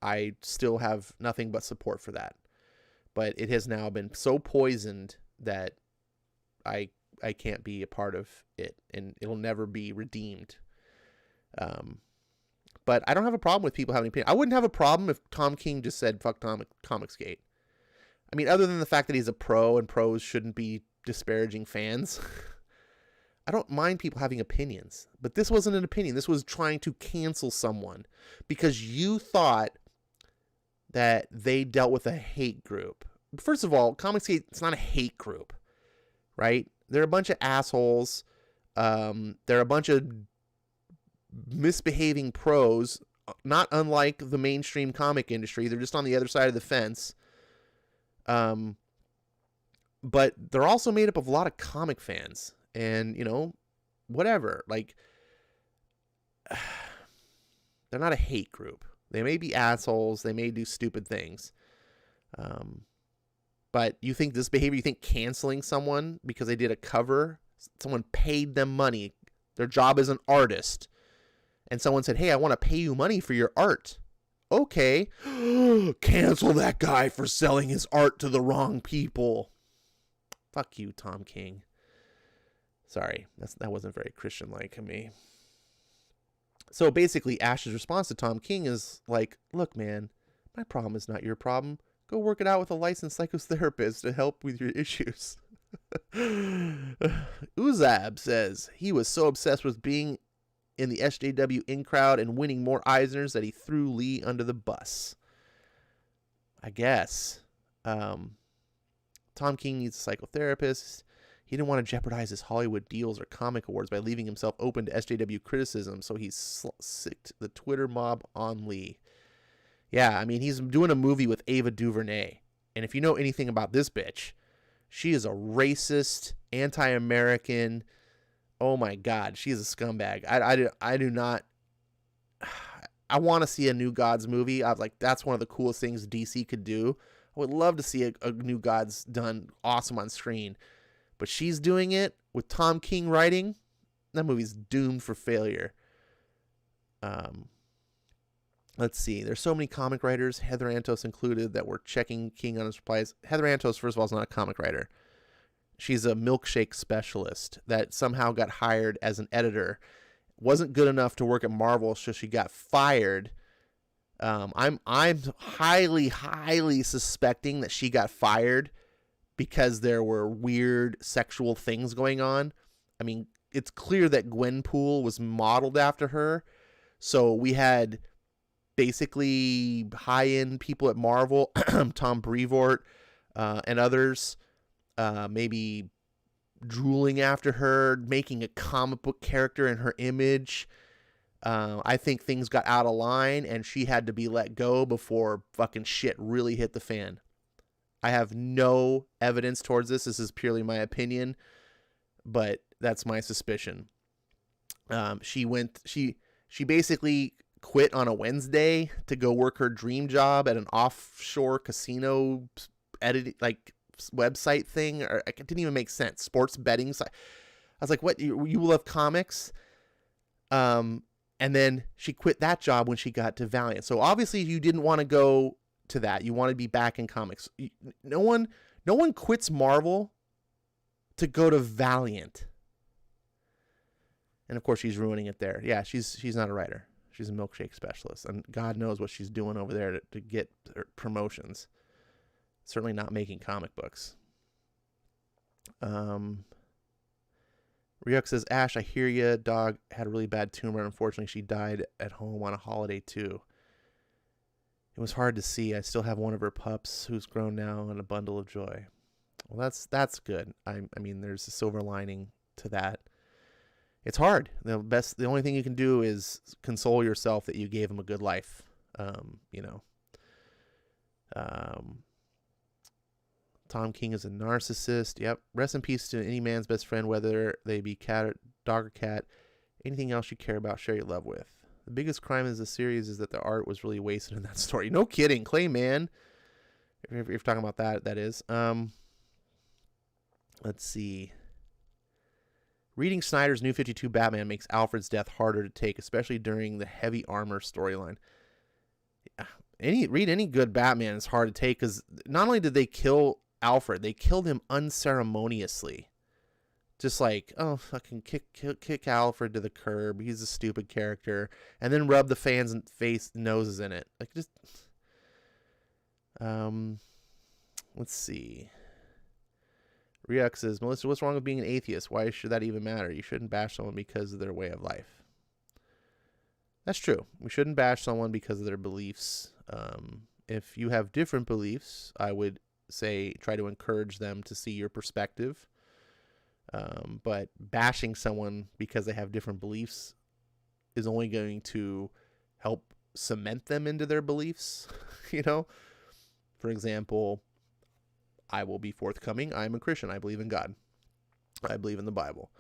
I still have nothing but support for that. But it has now been so poisoned that I can't be a part of it, and it'll never be redeemed. But I don't have a problem with people having an opinion. I wouldn't have a problem if Tom King just said, fuck Comicsgate. I mean, other than the fact that he's a pro and pros shouldn't be disparaging fans. I don't mind people having opinions, but this wasn't an opinion. This was trying to cancel someone because you thought that they dealt with a hate group. First of all, Comicsgate, it's not a hate group, right? They're a bunch of assholes. They're a bunch of misbehaving pros, not unlike the mainstream comic industry. They're just on the other side of the fence. But they're also made up of a lot of comic fans. And, whatever. Like, they're not a hate group. They may be assholes. They may do stupid things. But you think canceling someone because they did a cover, someone paid them money, their job as an artist, and someone said, hey, I want to pay you money for your art. Okay. Cancel that guy for selling his art to the wrong people. Fuck you, Tom King. Sorry, that wasn't very Christian-like of me. So basically, Ash's response to Tom King is like, look, man, my problem is not your problem. Go work it out with a licensed psychotherapist to help with your issues. Uzab says he was so obsessed with being in the SJW in crowd and winning more Eisners that he threw Lee under the bus. I guess. Tom King needs a psychotherapist. He didn't want to jeopardize his Hollywood deals or comic awards by leaving himself open to SJW criticism, so he sicked the Twitter mob on Lee. Yeah, I mean, he's doing a movie with Ava DuVernay. And if you know anything about this bitch, she is a racist, anti-American. Oh my God, she is a scumbag. I do not. I want to see a New Gods movie. I was like, that's one of the coolest things DC could do. I would love to see a New Gods done awesome on screen. But she's doing it with Tom King writing. That movie's doomed for failure. Let's see. There's so many comic writers, Heather Antos included, that were checking King on his replies. Heather Antos, first of all, is not a comic writer. She's a milkshake specialist that somehow got hired as an editor. Wasn't good enough to work at Marvel, so she got fired. I'm highly suspecting that she got fired because there were weird sexual things going on. I mean, it's clear that Gwenpool was modeled after her. So we had basically high-end people at Marvel, Tom Brevoort and others, maybe drooling after her, making a comic book character in her image. I think things got out of line and she had to be let go before fucking shit really hit the fan. I have no evidence towards this. This is purely my opinion, but that's my suspicion. She basically quit on a Wednesday to go work her dream job at an offshore casino website thing. Or it didn't even make sense. Sports betting site. I was like, what? You love comics? And then she quit that job when she got to Valiant. So obviously you didn't want to go to that. You want to be back in comics. No one quits Marvel to go to Valiant. And of course she's ruining it there. Yeah, she's not a writer. She's a milkshake specialist, and God knows what she's doing over there to get promotions. Certainly not making comic books. Ryuk says, Ash, I hear ya. Dog had a really bad tumor. Unfortunately, she died at home on a holiday too. It was hard to see. I still have one of her pups who's grown now and a bundle of joy. Well, that's good. I mean, there's a silver lining to that. It's hard. The only thing you can do is console yourself that you gave him a good life. Tom King is a narcissist. Yep. Rest in peace to any man's best friend, whether they be cat, dog, or cat. Anything else you care about, share your love with. The biggest crime in the series is that the art was really wasted in that story. No kidding, Clayman. If you're talking about that is. Let's see. Reading Snyder's New 52 Batman makes Alfred's death harder to take, especially during the heavy armor storyline. Read any good Batman is hard to take because not only did they kill Alfred, they killed him unceremoniously. Just like, oh, fucking kick Alfred to the curb. He's a stupid character. And then rub the fans' noses in it. Like, just... let's see. Ryuk says, Melissa, what's wrong with being an atheist? Why should that even matter? You shouldn't bash someone because of their way of life. That's true. We shouldn't bash someone because of their beliefs. If you have different beliefs, I would say try to encourage them to see your perspective. But bashing someone because they have different beliefs is only going to help cement them into their beliefs. For example, I will be forthcoming. I'm a Christian. I believe in God. I believe in the Bible.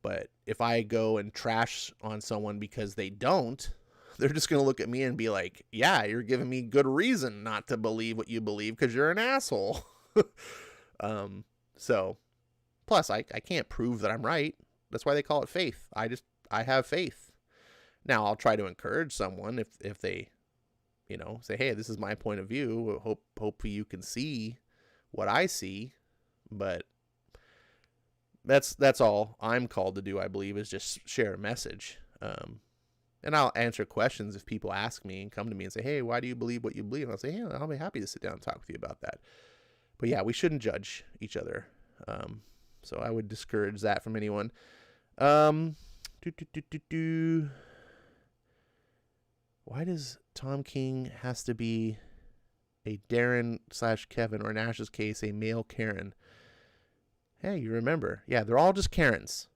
But if I go and trash on someone because they don't, they're just going to look at me and be like, yeah, you're giving me good reason not to believe what you believe because you're an asshole. So, plus, I can't prove that I'm right. That's why they call it faith. I have faith. Now, I'll try to encourage someone if they, say, hey, this is my point of view. Hopefully you can see what I see. But that's all I'm called to do, I believe, is just share a message. And I'll answer questions if people ask me and come to me and say, hey, why do you believe what you believe? And I'll say, hey, I'll be happy to sit down and talk with you about that. But yeah, we shouldn't judge each other. So I would discourage that from anyone. Why does Tom King has to be a Darren/Kevin, or in Ash's case, a male Karen. Hey, you remember? Yeah, they're all just Karens.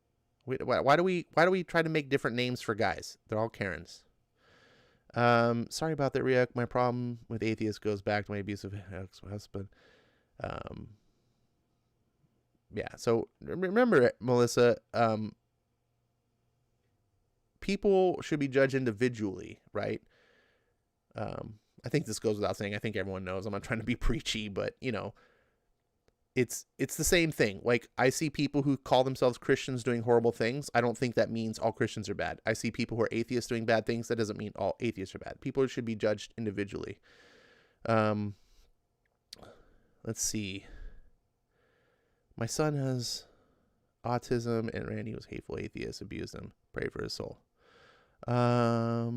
Why do we try to make different names for guys? They're all Karens. Sorry about that, Riak. My problem with atheists goes back to my abusive ex-husband. Yeah, so remember, Melissa, people should be judged individually, right? I think this goes without saying. I think everyone knows. I'm not trying to be preachy, but, you know, it's the same thing. Like, I see people who call themselves Christians doing horrible things. I don't think that means all Christians are bad. I see people who are atheists doing bad things. That doesn't mean all atheists are bad. People should be judged individually. Let's see. My son has autism, and Randy was hateful atheist, abused him. Pray for his soul. All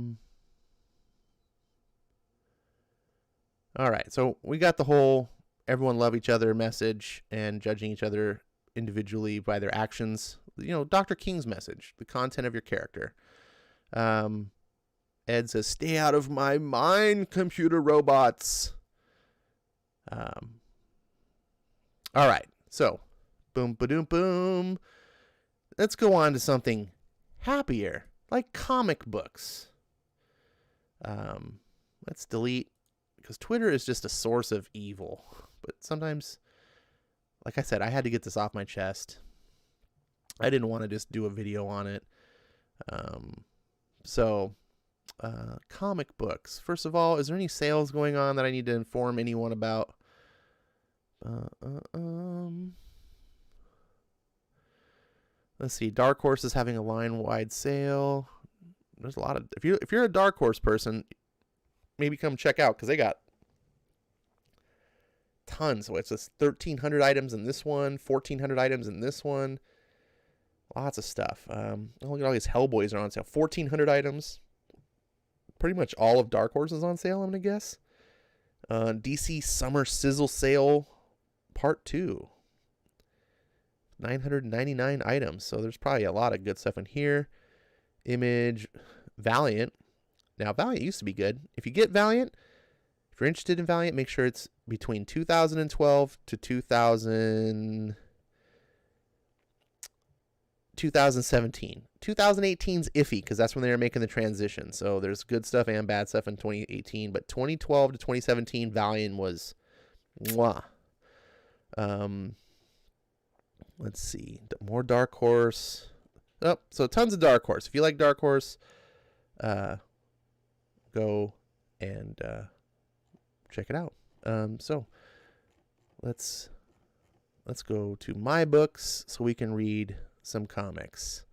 right, so we got the whole everyone love each other message and judging each other individually by their actions. You know, Dr. King's message, the content of your character. Ed says, "Stay out of my mind, computer robots." All right, so boom, ba-doom, boom. Let's go on to something happier, like comic books. Let's delete, because Twitter is just a source of evil. But sometimes, like I said, I had to get this off my chest. I didn't want to just do a video on it. Comic books. First of all, is there any sales going on that I need to inform anyone about? Let's see. Dark Horse is having a line-wide sale. There's a lot of... If you're a Dark Horse person, maybe come check out, because they got tons. So it's just 1,300 items in this one, 1,400 items in this one. Lots of stuff. Look at all these Hellboys are on sale. 1,400 items. Pretty much all of Dark Horse is on sale, I'm going to guess. DC Summer Sizzle Sale Part 2. 999 items. So there's probably a lot of good stuff in here. Image, Valiant. Now, Valiant used to be good. If you get Valiant, if you're interested in Valiant, make sure it's between 2012 to 2017. 2018's iffy, because that's when they were making the transition. So there's good stuff and bad stuff in 2018. But 2012 to 2017, Valiant was mwah. Let's see. More Dark Horse. Oh, so tons of Dark Horse. If you like Dark Horse, go and check it out. So let's go to my books so we can read some comics.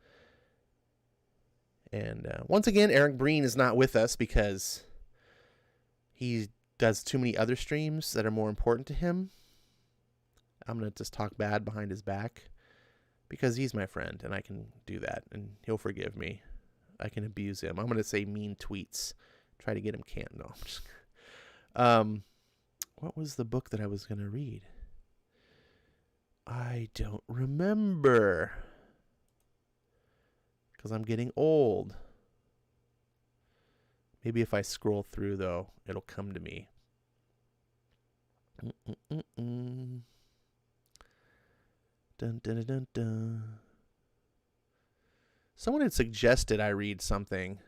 And once again, Eric Breen is not with us because he does too many other streams that are more important to him. I'm going to just talk bad behind his back because he's my friend and I can do that and he'll forgive me. I can abuse him. I'm going to say mean tweets. Try to get him canned. No, I'm just... what was the book that I was going to read? I don't remember. Because I'm getting old. Maybe if I scroll through, though, it'll come to me. Dun, dun, dun, dun, dun. Someone had suggested I read something.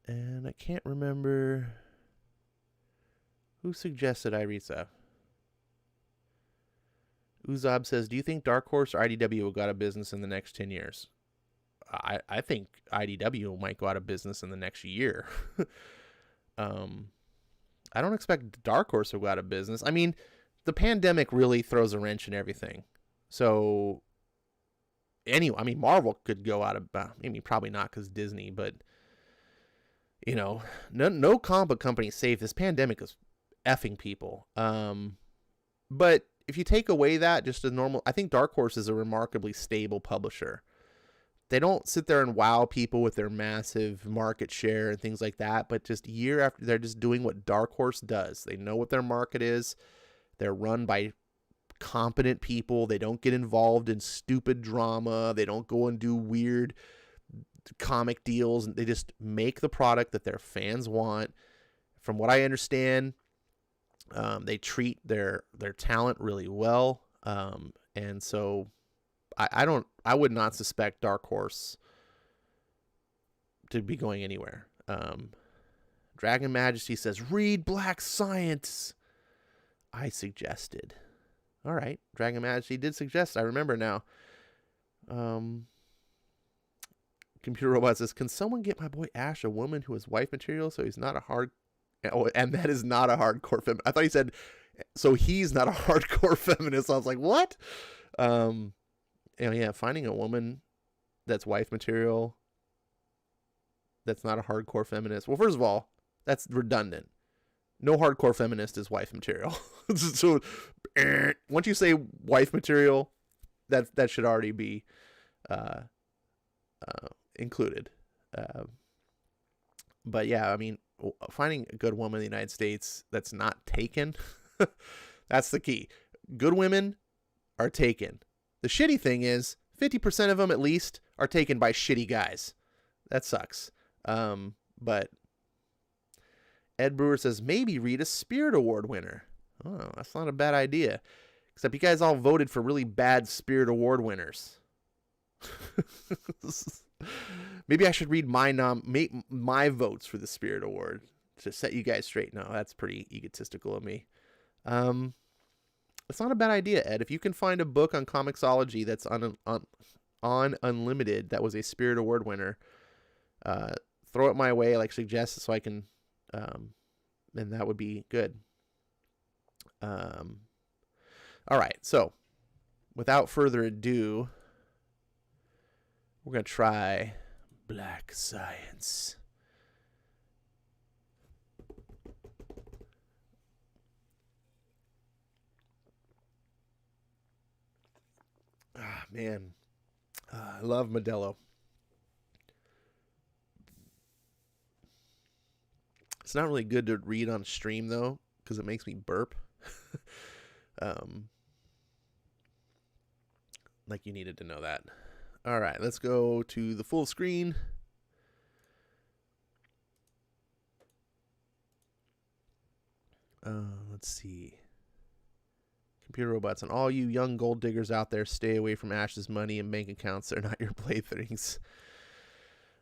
And I can't remember who suggested I read stuff. Uzab says, do you think Dark Horse or IDW will go out of business in the next 10 years? I think IDW might go out of business in the next year. I don't expect Dark Horse to go out of business. I mean, the pandemic really throws a wrench in everything. So, anyway, I mean, Marvel could go out of, maybe probably not because Disney, but, you know, no comic book company is safe. This pandemic is effing people. But if you take away that, just a normal, I think Dark Horse is a remarkably stable publisher. They don't sit there and wow people with their massive market share and things like that, but just year after, they're just doing what Dark Horse does. They know what their market is. They're run by competent people. They don't get involved in stupid drama. They don't go and do weird comic deals. They just make the product that their fans want From what I understand, they treat their talent really well, and so I would not suspect Dark Horse to be going anywhere. Dragon Majesty says, read Black Science. I suggested. All right. Dragon Majesty did suggest. I remember now. Computer Robot says, can someone get my boy Ash a woman who is wife material so he's not a hard... Oh, and that is not a hardcore feminist. I thought he said, so he's not a hardcore feminist. I was like, what? Yeah, finding a woman that's wife material that's not a hardcore feminist. Well, first of all, that's redundant. No hardcore feminist is wife material. So once you say wife material, that should already be included. But yeah, I mean, finding a good woman in the United States that's not taken, that's the key. Good women are taken. The shitty thing is 50% of them at least are taken by shitty guys. That sucks. But Ed Brewer says, maybe read a Spirit Award winner. Oh, that's not a bad idea. Except you guys all voted for really bad Spirit Award winners. Maybe I should read my votes for the Spirit Award to set you guys straight. No, that's pretty egotistical of me. It's not a bad idea, Ed. If you can find a book on comicsology that's on Unlimited that was a Spirit Award winner, throw it my way, like suggest it so I can, and that would be good. All right, so without further ado, we're going to try Black Science. Ah, man. I love Modelo. It's not really good to read on stream, though, because it makes me burp. Like you needed to know that. All right, let's go to the full screen. Let's see. Computer Robots, and all you young gold diggers out there, stay away from Ash's money and bank accounts. They're not your playthings.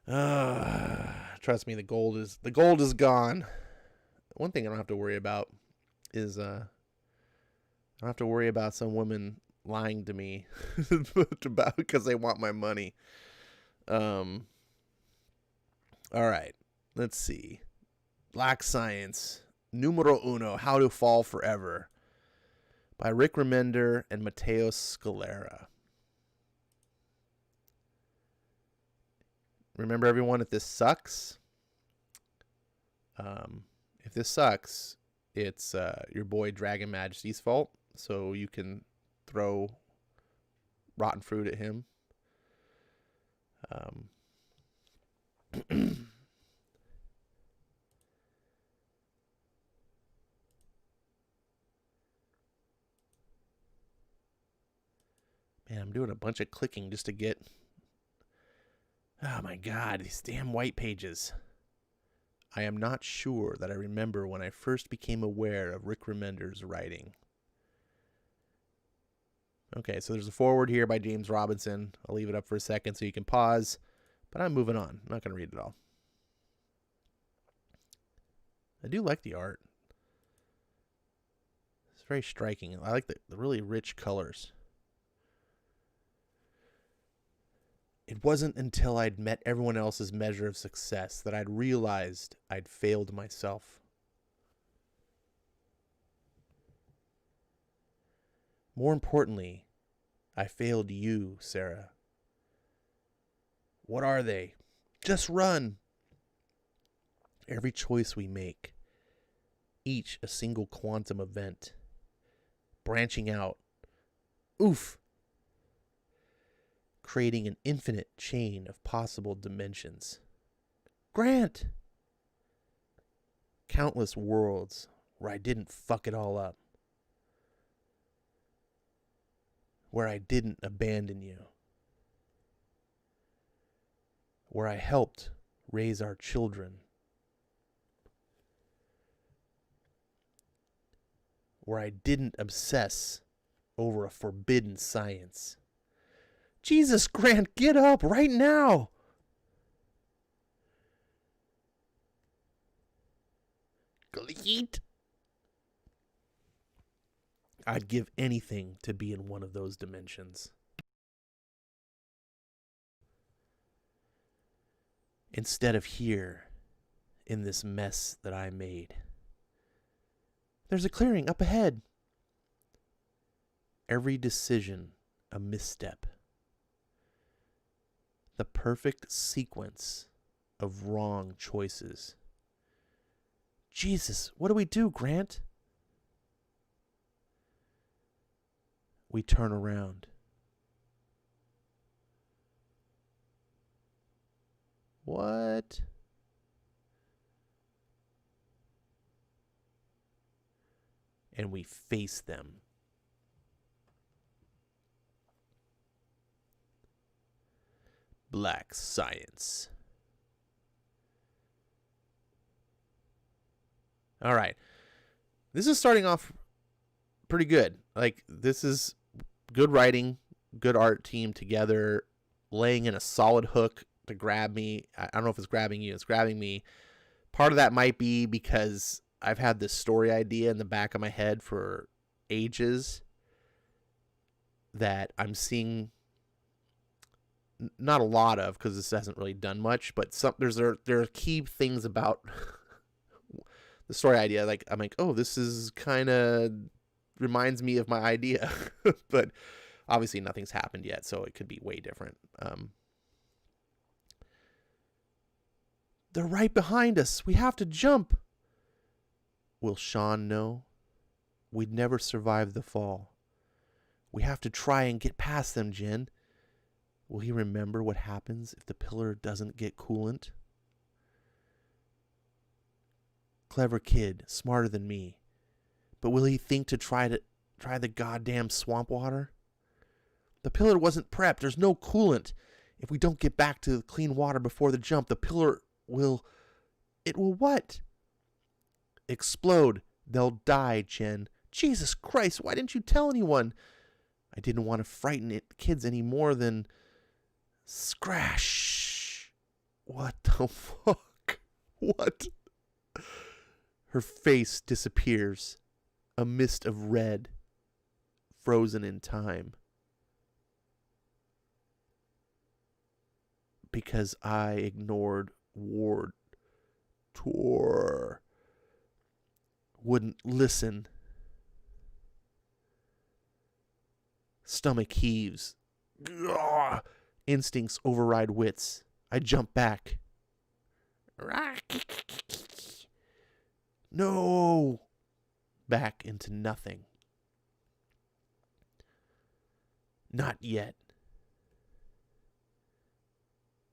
Trust me, the gold is gone. One thing I don't have to worry about is I don't have to worry about some woman lying to me about because they want my money. All right, let's see. Black Science numero uno: How to Fall Forever, by Rick Remender and Matteo Scalera. Remember, everyone, if this sucks, it's your boy Dragon Majesty's fault. So you can throw rotten fruit at him. Man, I'm doing a bunch of clicking just to get... Oh my God, these damn white pages. I am not sure that I remember when I first became aware of Rick Remender's writing. Okay, so there's a foreword here by James Robinson. I'll leave it up for a second so you can pause, but I'm moving on. I'm not going to read it all. I do like the art. It's very striking. I like the really rich colors. It wasn't until I'd met everyone else's measure of success that I'd realized I'd failed myself. More importantly, I failed you, Sarah. What are they? Just run. Every choice we make, each a single quantum event, branching out. Oof. Creating an infinite chain of possible dimensions. Grant! Countless worlds where I didn't fuck it all up. Where I didn't abandon you. Where I helped raise our children. where I didn't obsess over a forbidden science. Jesus, Grant, get up right now! Gleet! I'd give anything to be in one of those dimensions. Instead of here, in this mess that I made. There's a clearing up ahead. Every decision a misstep. The perfect sequence of wrong choices. Jesus, what do we do, Grant? We turn around. What? And we face them. Black science. All right. This is starting off pretty good. Like, this is good writing, good art team together, laying in a solid hook to grab me. I don't know if it's grabbing you. It's grabbing me. Part of that might be because I've had this story idea in the back of my head for ages that I'm seeing not a lot of, because this hasn't really done much, but there are key things about the story idea. Like, I'm like, oh, this is kind of reminds me of my idea, but obviously nothing's happened yet, so it could be way different. They're right behind us. We have to jump. Will Sean know? We'd never survive the fall. We have to try and get past them, Jen. Will he remember what happens if the pillar doesn't get coolant? Clever kid, smarter than me. But will he think to try the goddamn swamp water? The pillar wasn't prepped. There's no coolant. If we don't get back to clean water before the jump, the pillar will... It will what? Explode. They'll die, Jen. Jesus Christ, why didn't you tell anyone? I didn't want to frighten kids any more than... Scratch. What the fuck? What? Her face disappears. A mist of red. Frozen in time. Because I ignored Ward. Tor. Wouldn't listen. Stomach heaves. Ugh. Instincts override wits. I jump back. No. Back into nothing. Not yet.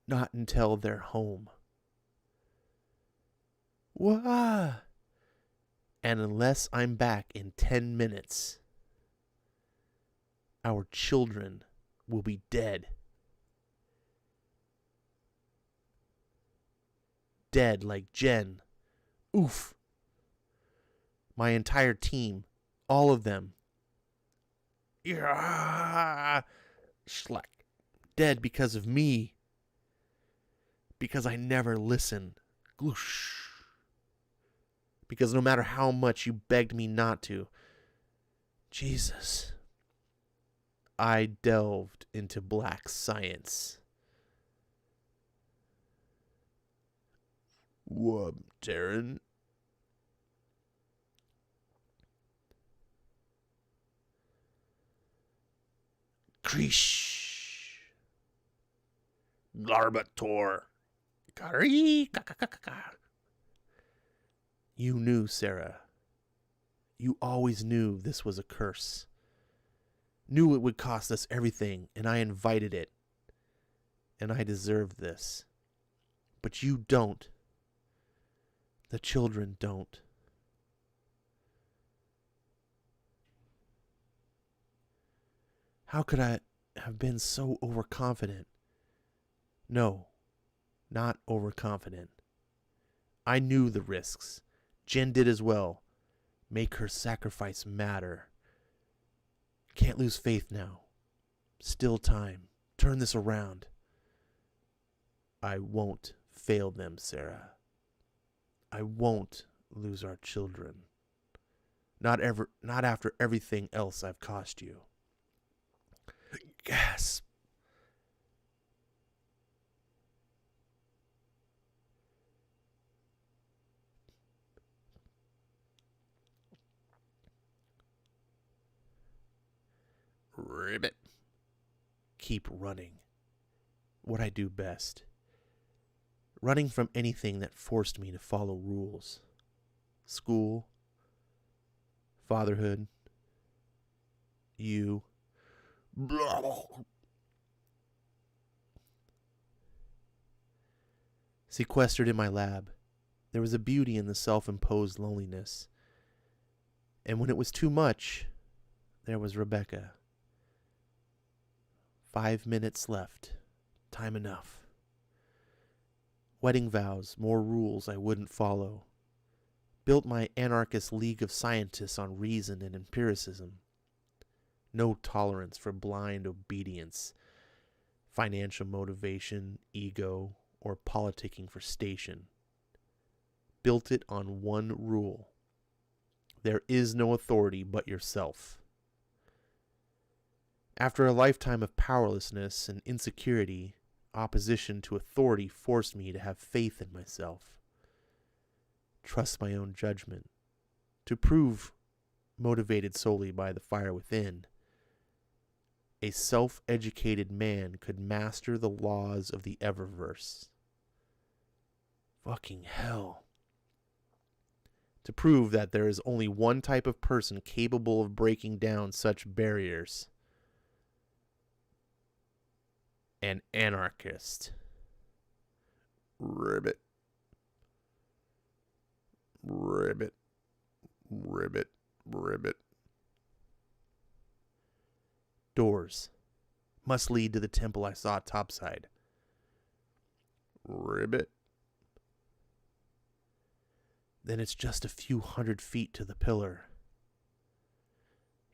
Not until they're home. Wah! And unless I'm back in 10 minutes, our children will be dead. Dead like Jen. Oof. My entire team. All of them. Yeah. Schlack. Dead because of me. Because I never listened. Gloosh. Because no matter how much you begged me not to. Jesus. I delved into black science. What, Darren? Creesh. Garbator. You knew, Sarah. You always knew this was a curse. Knew it would cost us everything, and I invited it. And I deserved this. But you don't. The children don't. How could I have been so overconfident? No, not overconfident. I knew the risks. Jen did as well. Make her sacrifice matter. Can't lose faith now. Still time. Turn this around. I won't fail them, Sarah. I won't lose our children. Not after everything else I've cost you. Gasp. Ribbit. Keep running. What I do best. Running from anything that forced me to follow rules. School. Fatherhood. You. Sequestered in my lab, there was a beauty in the self-imposed loneliness. And when it was too much, there was Rebecca. 5 minutes left. Time enough. Wedding vows, more rules I wouldn't follow. Built my anarchist league of scientists on reason and empiricism. No tolerance for blind obedience, financial motivation, ego, or politicking for station. Built it on one rule. There is no authority but yourself. After a lifetime of powerlessness and insecurity, opposition to authority forced me to have faith in myself. Trust my own judgment. To prove, motivated solely by the fire within, a self-educated man could master the laws of the Eververse. Fucking hell. To prove that there is only one type of person capable of breaking down such barriers. An anarchist. Ribbit. Ribbit. Ribbit. Ribbit. Doors. Must lead to the temple I saw topside. Ribbit. Then it's just a few 100 feet to the pillar.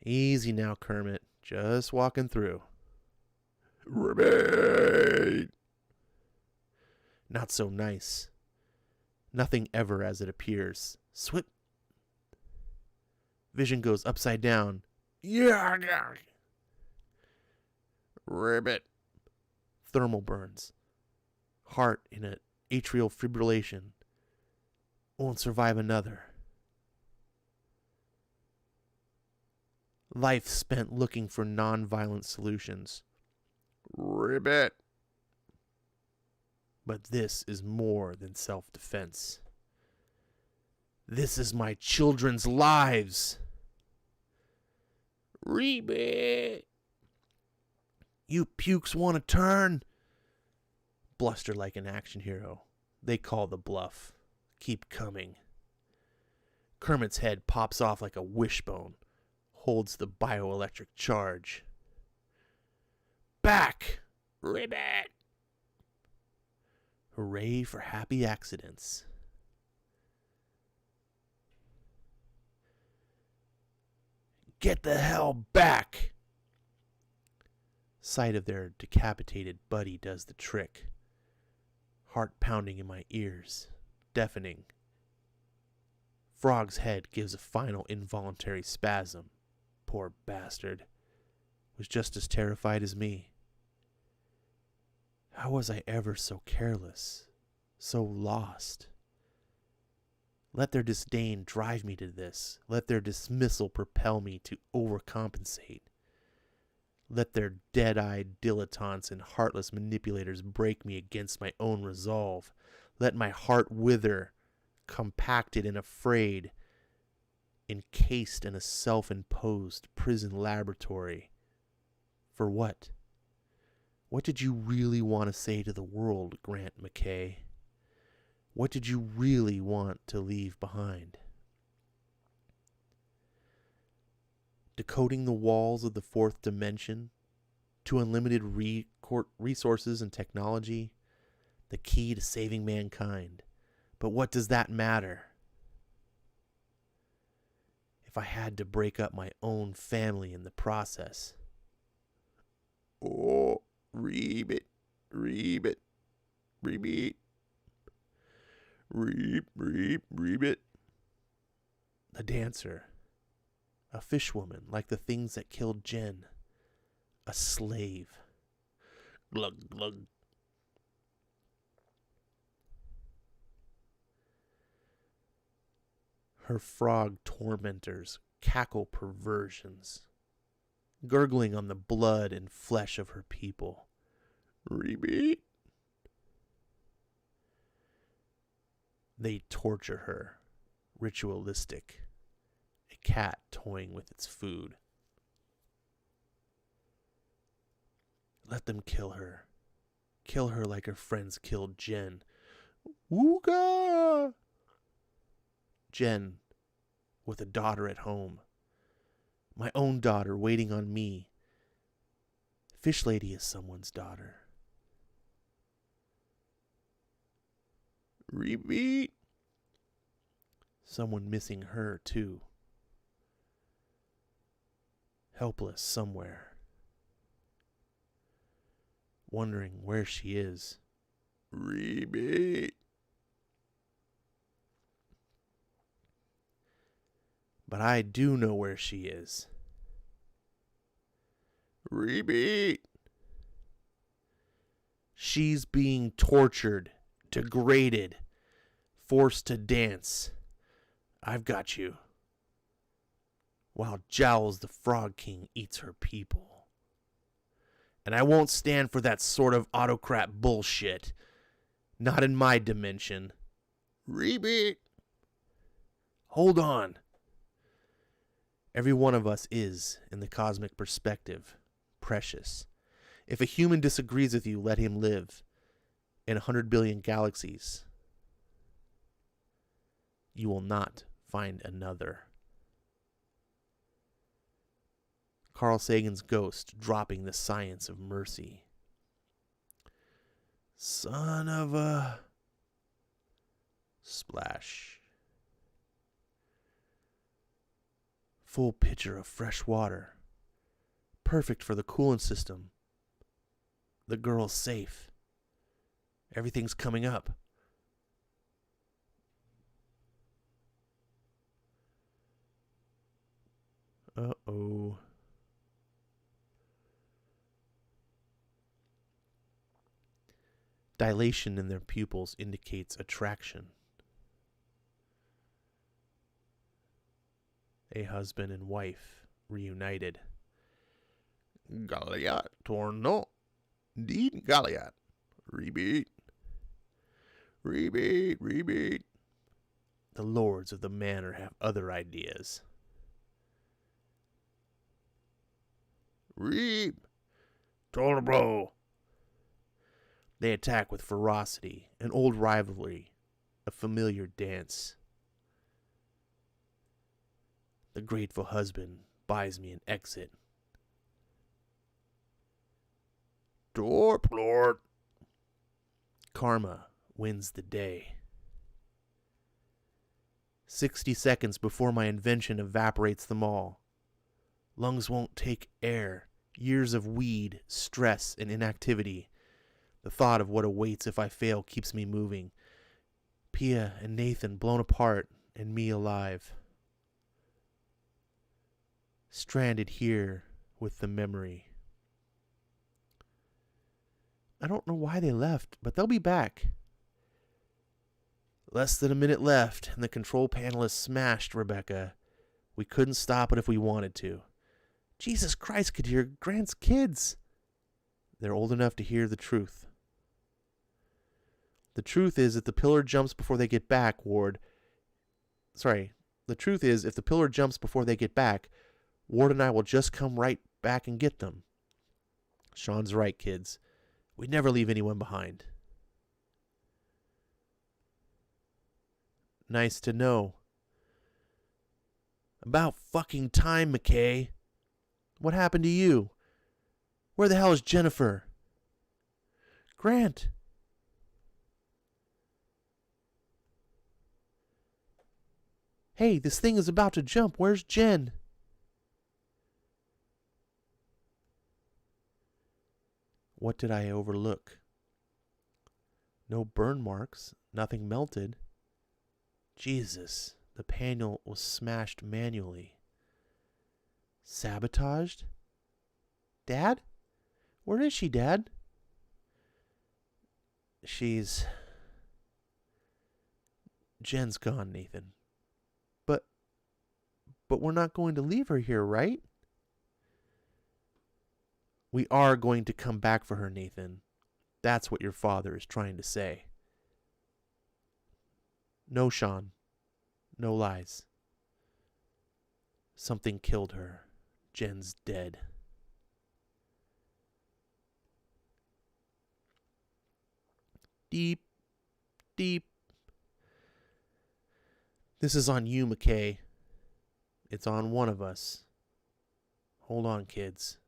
Easy now, Kermit. Just walking through. Ribbit! Not so nice. Nothing ever as it appears. Swip. Vision goes upside down. Yeah. Ribbit. Thermal burns. Heart in an atrial fibrillation. Won't survive another. Life spent looking for non-violent solutions. Ribbit. But this is more than self-defense. This is my children's lives. Ribbit. You pukes want to turn? Bluster like an action hero. They call the bluff. Keep coming. Kermit's head pops off like a wishbone. Holds the bioelectric charge. Back! Ribbit! Hooray for happy accidents. Get the hell back! Sight of their decapitated buddy does the trick. Heart pounding in my ears. Deafening. Frog's head gives a final involuntary spasm. Poor bastard. Was just as terrified as me. How was I ever so careless? So lost? Let their disdain drive me to this. Let their dismissal propel me to overcompensate. Let their dead-eyed dilettantes and heartless manipulators break me against my own resolve. Let my heart wither, compacted and afraid, encased in a self-imposed prison laboratory. For what? What did you really want to say to the world, Grant McKay? What did you really want to leave behind? Decoding the walls of the fourth dimension to unlimited resources and technology, the key to saving mankind. But what does that matter? if I had to break up my own family in the process. Oh, read it, repeat. Read it. A dancer. A fishwoman like the things that killed Jen. A slave. Glug, glug. Her frog tormentors cackle perversions, gurgling on the blood and flesh of her people. Repeat. They torture her, ritualistic, a cat toying with its food. Let them kill her like her friends killed Jen. Wooga! Jen, with a daughter at home. My own daughter waiting on me. Fish Lady is someone's daughter. Repeat. Someone missing her, too. Helpless somewhere. Wondering where she is. Repeat. But I do know where she is. Repeat. She's being tortured, degraded, forced to dance. I've got you. While Jowls the Frog King eats her people. And I won't stand for that sort of autocrat bullshit. Not in my dimension. Repeat. Hold on. Every one of us is, in the cosmic perspective, precious. If a human disagrees with you, let him live. In 100 billion galaxies, you will not find another. Carl Sagan's ghost dropping the science of mercy. Son of a... Splash. Full pitcher of fresh water. Perfect for the cooling system. The girl's safe. Everything's coming up. Uh-oh. Dilation in their pupils indicates attraction. A husband and wife reunited. Goliath torno. Deed Goliath. Repeat. Repeat. The lords of the manor have other ideas. Reap. Tornabro. They attack with ferocity, an old rivalry, a familiar dance. The grateful husband buys me an exit. Torplord. Karma wins the day. 60 seconds before my invention evaporates them all. Lungs won't take air. Years of weed, stress, and inactivity. The thought of what awaits if I fail keeps me moving. Pia and Nathan blown apart, and me alive. Stranded here with the memory. I don't know why they left, but they'll be back. Less than a minute left, and the control panel is smashed, Rebecca. We couldn't stop it if we wanted to. Jesus Christ, Kadir, Grant's kids. They're old enough to hear the truth. The truth is, if the pillar jumps before they get back, Ward... The truth is, if the pillar jumps before they get back, Ward and I will just come right back and get them. Sean's right, kids. We never leave anyone behind. Nice to know. About fucking time, McKay. What happened to you? Where the hell is Jennifer? Grant. Hey, this thing is about to jump. Where's Jen? What did I overlook? No burn marks. Nothing melted. Jesus, the panel was smashed manually. Sabotaged? Dad? Where is she, Dad? Jen's gone, Nathan. But we're not going to leave her here, right? We are going to come back for her, Nathan. That's what your father is trying to say. No, Sean. No lies. Something killed her. Jen's dead. Deep, deep. This is on you, McKay. It's on one of us. Hold on, kids.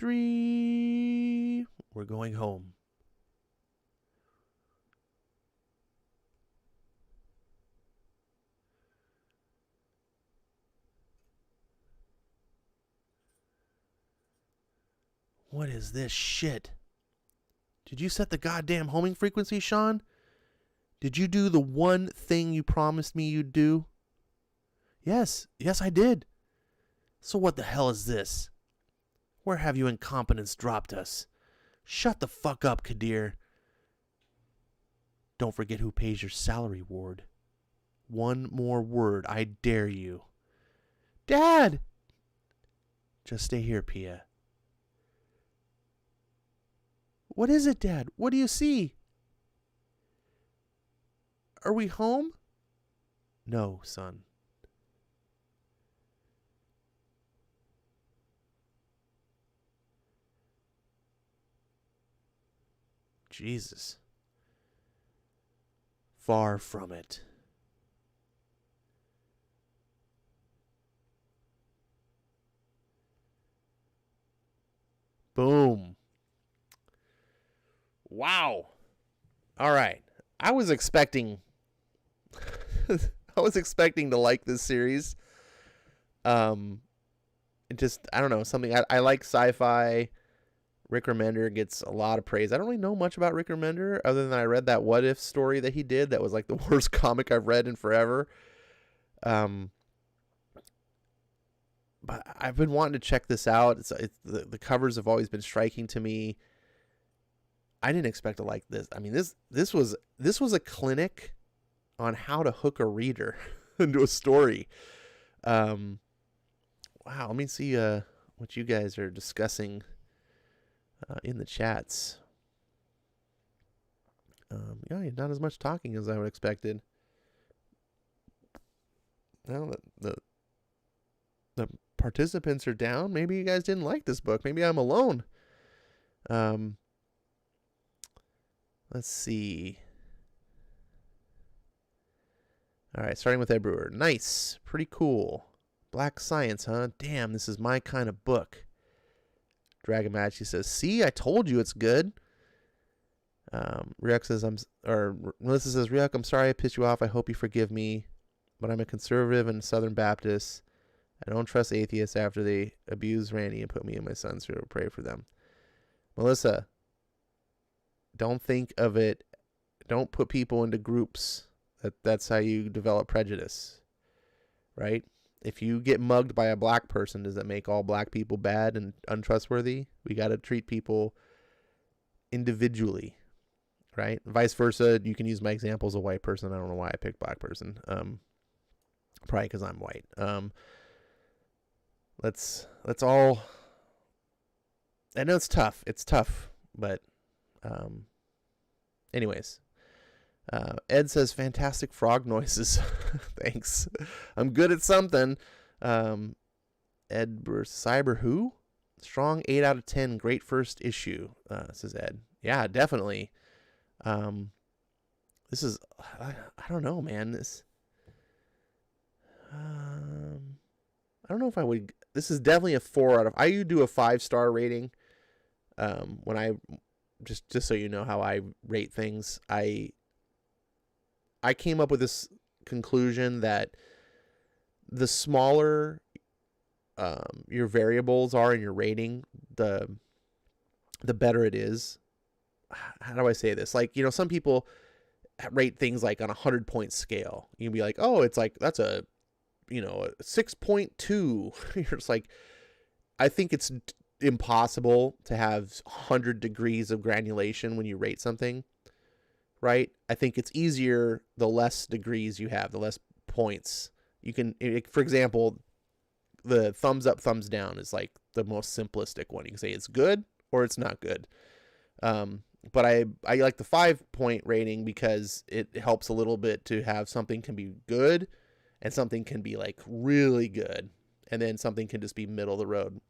We're going home. What is this shit? Did you set the goddamn homing frequency, Sean? Did you do the one thing you promised me you'd do? Yes, I did. So what the hell is this? Where have you incompetence dropped us? Shut the fuck up, Kadir. Don't forget who pays your salary, Ward. One more word, I dare you. Dad! Just stay here, Pia. What is it, Dad? What do you see? Are we home? No, son. Jesus. Far from it. Boom. Wow. All right. I was expecting to like this series. It just, I don't know, something I like sci-fi. Rick Remender gets a lot of praise. I don't really know much about Rick Remender other than I read that What If story that he did that was like the worst comic I've read in forever. But I've been wanting to check this out. The covers have always been striking to me. I didn't expect to like this. I mean, this was a clinic on how to hook a reader into a story. Wow, let me see what you guys are discussing in the chats. Yeah, not as much talking as I would expected. Now that the participants are down, maybe you guys didn't like this book. Maybe I'm alone. Let's see. All right, starting with Ed Brewer. Nice. Pretty cool. Black science, huh? Damn, this is my kind of book. Dragon Match, he says, see, I told you it's good. Ryuk says, Melissa says, Ryuk, I'm sorry I pissed you off. I hope you forgive me. But I'm a conservative and Southern Baptist. I don't trust atheists after they abuse Randy and put me and my sons through. Pray for them. Melissa, don't think of it. Don't put people into groups. That's how you develop prejudice, right? If you get mugged by a black person, does that make all black people bad and untrustworthy? We got to treat people individually, right? Vice versa. You can use my example as a white person. I don't know why I picked black person. Probably because I'm white. Let's all. I know it's tough. It's tough, but anyways. Ed says, fantastic frog noises. Thanks. I'm good at something. Ed Cyber who? Strong 8 out of 10. Great first issue, says Ed. Yeah, definitely. This is, I don't know, man. I don't know if I would, this is definitely a 4 out of, I do a 5-star rating. When I, just so you know how I rate things, I came up with this conclusion that the smaller your variables are in your rating, the better it is. How do I say this? Like, some people rate things like on a 100-point scale. You can be like, oh, it's like, that's a 6.2. You're just like, I think it's impossible to have 100 degrees of granulation when you rate something, right? I think it's easier the less degrees you have, the less points. You can, for example, the thumbs up, thumbs down is like the most simplistic one. You can say it's good or it's not good. But I like the 5-point rating because it helps a little bit to have something can be good and something can be like really good. And then something can just be middle of the road.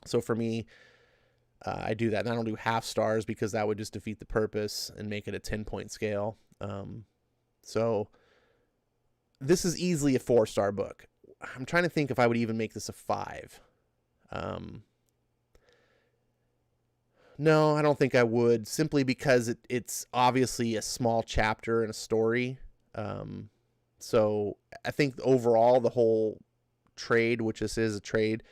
So for me, I do that. And I don't do half stars because that would just defeat the purpose and make it a 10-point scale. So this is easily a 4-star book. I'm trying to think if I would even make this a 5. No, I don't think I would, simply because it's obviously a small chapter in a story. So I think overall the whole trade, which this is a trade,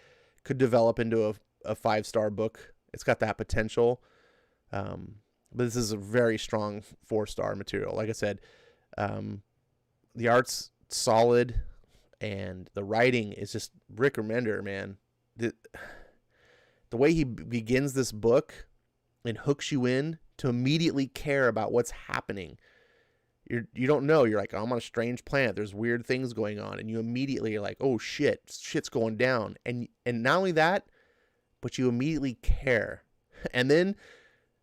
could develop into a 5-star book. It's got that potential. But this is a very strong 4-star material. Like I said, the art's solid and the writing is just Rick Remender, man. The way he begins this book and hooks you in to immediately care about what's happening. You don't know. You're like, oh, I'm on a strange planet. There's weird things going on. And you immediately are like, oh, shit's going down. And not only that, but you immediately care. And then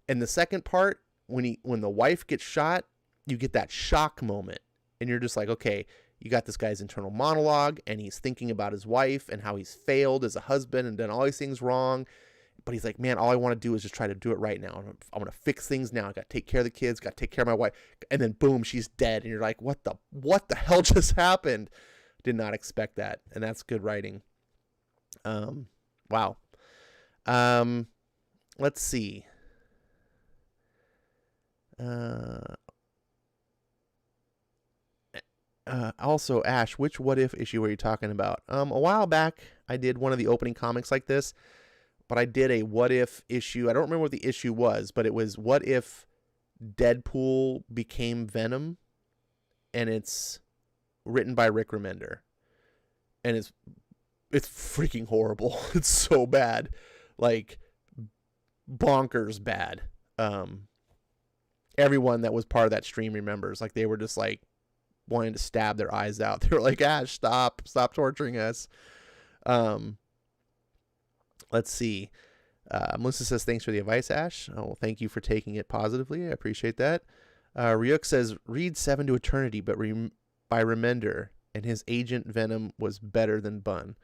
in the second part, when the wife gets shot, you get that shock moment. And you're just like, okay, you got this guy's internal monologue and he's thinking about his wife and how he's failed as a husband and done all these things wrong. But he's like, man, all I want to do is just try to do it right now. I'm going to fix things now. I got to take care of the kids, got to take care of my wife. And then boom, she's dead. And you're like, what the hell just happened? Did not expect that. And that's good writing. Wow. Let's see. Also, Ash, which What If issue were you talking about? A while back, I did one of the opening comics like this. But I did a What If issue. I don't remember what the issue was, but it was What If Deadpool became Venom, and it's written by Rick Remender, and it's freaking horrible. It's so bad, like bonkers bad. Everyone that was part of that stream remembers, like they were just like wanting to stab their eyes out. They were like, Ash, stop torturing us. Let's see. Melissa says, thanks for the advice, Ash. Oh, well, thank you for taking it positively. I appreciate that. Ryuk says, read 7 to Eternity, but by Remender, and his agent Venom was better than Bun.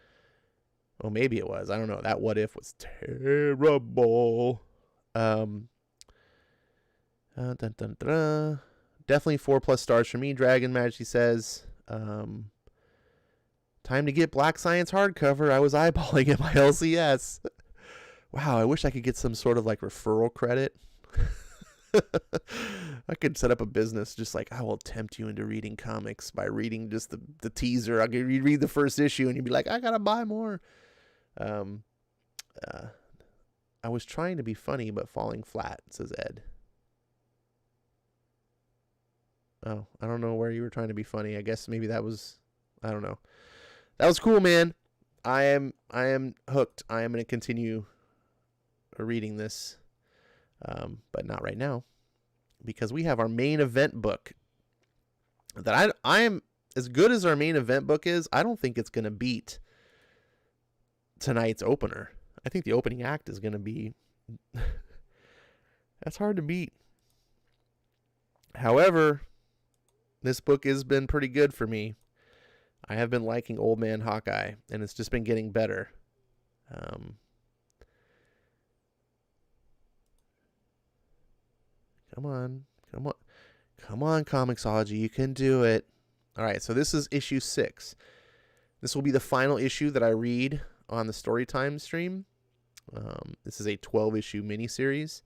Well, maybe it was. I don't know. That What If was terrible. Dun, dun, dun. Definitely 4+ stars for me, Dragon Majesty says. Time to get Black Science hardcover. I was eyeballing at my LCS. Wow, I wish I could get some sort of like referral credit. I could set up a business just like, I will tempt you into reading comics by reading just the teaser. I could read the first issue and you'd be like, I gotta buy more. I was trying to be funny but falling flat, says Ed. Oh, I don't know where you were trying to be funny. I guess maybe that was, I don't know. That was cool, man. I am hooked. I am going to continue reading this, but not right now, because we have our main event book. That I am, as good as our main event book is, I don't think it's going to beat tonight's opener. I think the opening act is going to be that's hard to beat. However, this book has been pretty good for me. I have been liking Old Man Hawkeye, and it's just been getting better. Come on, Comixology, you can do it. All right, so this is issue 6. This will be the final issue that I read on the Storytime stream. This is a 12-issue miniseries.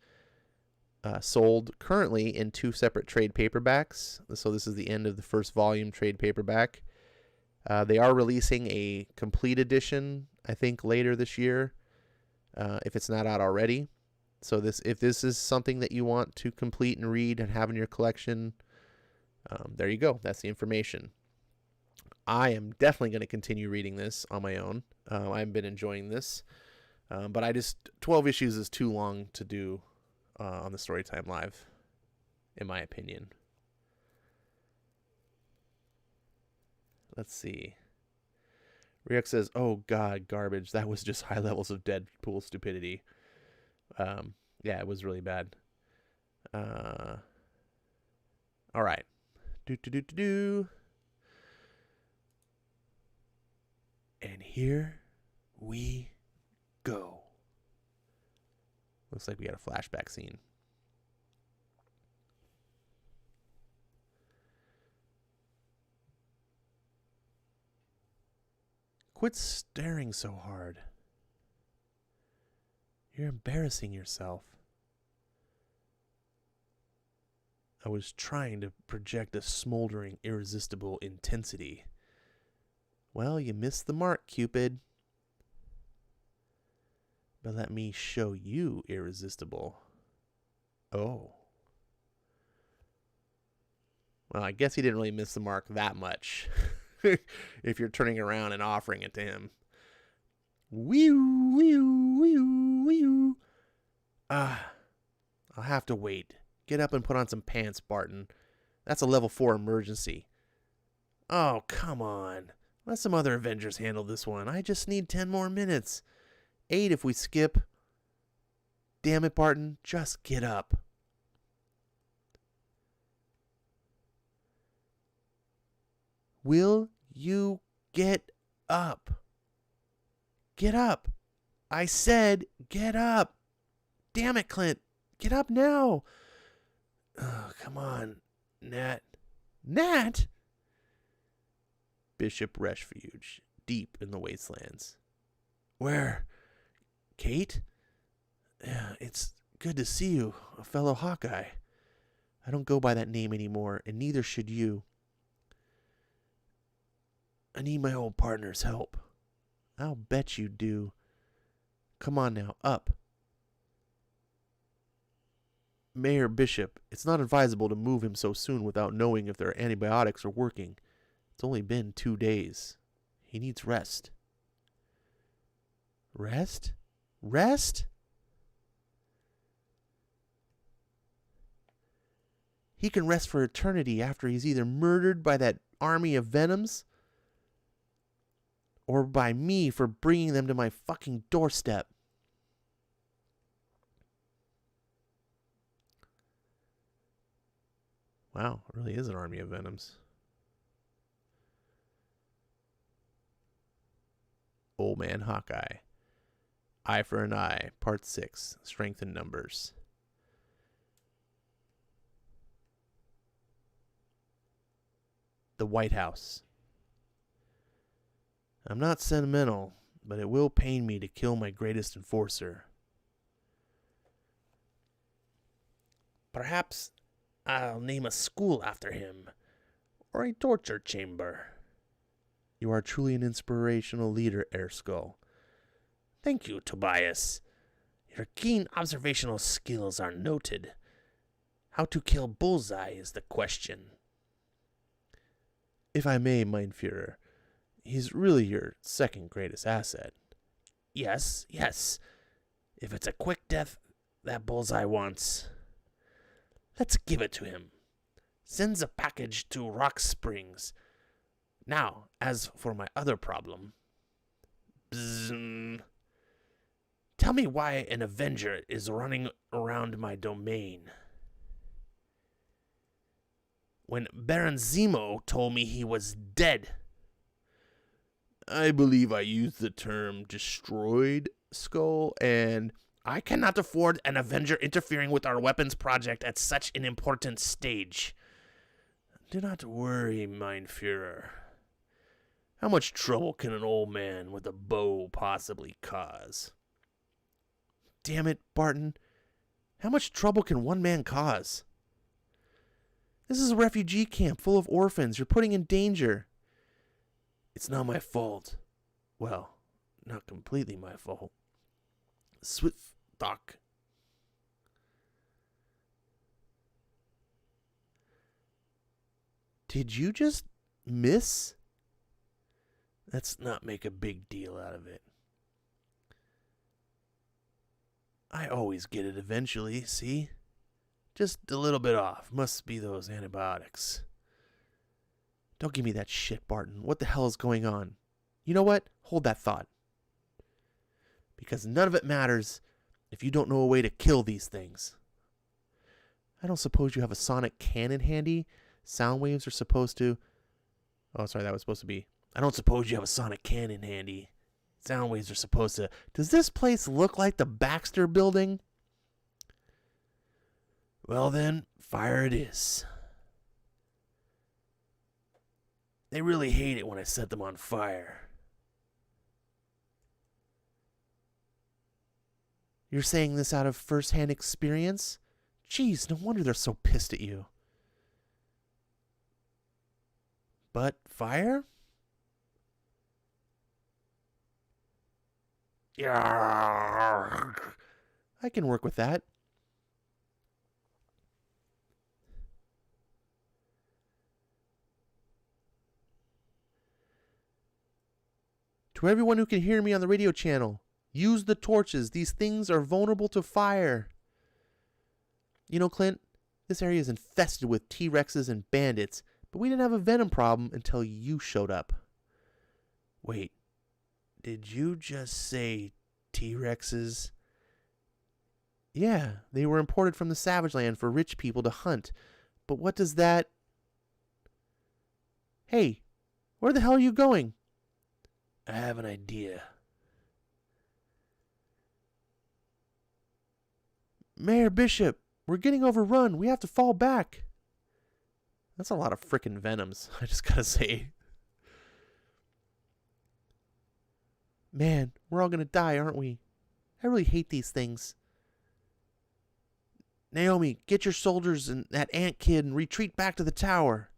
sold currently in 2 separate trade paperbacks. So this is the end of the first volume trade paperback. They are releasing a complete edition, I think, later this year, if it's not out already. So if this is something that you want to complete and read and have in your collection, there you go. That's the information. I am definitely going to continue reading this on my own. I've been enjoying this, but 12 issues is too long to do on the Storytime Live, in my opinion. Let's see. Ryuk says, "Oh God, garbage. That was just high levels of Deadpool stupidity." Yeah, it was really bad. All right. And here we go. Looks like we got a flashback scene. Quit staring so hard. You're embarrassing yourself. I was trying to project a smoldering, irresistible intensity. Well, you missed the mark, Cupid. But let me show you irresistible. Oh. Well, I guess he didn't really miss the mark that much. If you're turning around and offering it to him. Wee-oo, wee-oo, wee-oo, wee-oo. I'll have to wait. Get up and put on some pants, Barton. That's a level 4 emergency. Oh, come on. Let some other Avengers handle this one. I just need 10 more minutes. 8 if we skip. Damn it, Barton. Just get up. Will you get up? Get up. I said get up. Damn it, Clint. Get up now. Oh, come on, Nat. Nat? Bishop Refuge, deep in the wastelands. Where? Kate? Yeah, it's good to see you, a fellow Hawkeye. I don't go by that name anymore, and neither should you. I need my old partner's help. I'll bet you do. Come on now, up. Mayor Bishop, it's not advisable to move him so soon without knowing if their antibiotics are working. It's only been 2 days. He needs rest. Rest? Rest? He can rest for eternity after he's either murdered by that army of Venoms or by me for bringing them to my fucking doorstep. Wow, it really is an army of Venoms. Old Man Hawkeye. Eye for an Eye, Part 6, Strength in Numbers. The White House. I'm not sentimental, but it will pain me to kill my greatest enforcer. Perhaps I'll name a school after him, or a torture chamber. You are truly an inspirational leader, Airskull. Thank you, Tobias. Your keen observational skills are noted. How to kill Bullseye is the question. If I may, mein Führer, he's really your second greatest asset. Yes, yes. If it's a quick death that Bullseye wants, let's give it to him. Sends a package to Rock Springs. Now, as for my other problem. Bzzz. Tell me why an Avenger is running around my domain. When Baron Zemo told me he was dead. I believe I used the term destroyed, Skull, and I cannot afford an Avenger interfering with our weapons project at such an important stage. Do not worry, mein Führer. How much trouble can an old man with a bow possibly cause? Damn it, Barton. How much trouble can one man cause? This is a refugee camp full of orphans. You're putting in danger. It's not my fault. Well, not completely my fault. Swift Doc. Did you just miss? Let's not make a big deal out of it. I always get it eventually, see? Just a little bit off. Must be those antibiotics. Don't give me that shit, Barton. What the hell is going on? You know what? Hold that thought. Because none of it matters if you don't know a way to kill these things. I don't suppose you have a sonic cannon handy? Sound waves are supposed to... Oh, sorry, that was supposed to be... I don't suppose you have a sonic cannon handy. Sound waves are supposed to... Does this place look like the Baxter Building? Well then, fire it is. They really hate it when I set them on fire. You're saying this out of first-hand experience? Jeez, no wonder they're so pissed at you. But fire? Yeah, I can work with that. To everyone who can hear me on the radio channel, use the torches. These things are vulnerable to fire. You know, Clint, this area is infested with T-Rexes and bandits, but we didn't have a venom problem until you showed up. Wait, did you just say T-Rexes? Yeah, they were imported from the Savage Land for rich people to hunt. But what does that... Hey, where the hell are you going? I have an idea. Mayor Bishop, we're getting overrun. We have to fall back. That's a lot of frickin' venoms, I just gotta say. Man, we're all gonna die, aren't we? I really hate these things. Naomi, get your soldiers and that ant kid and retreat back to the tower.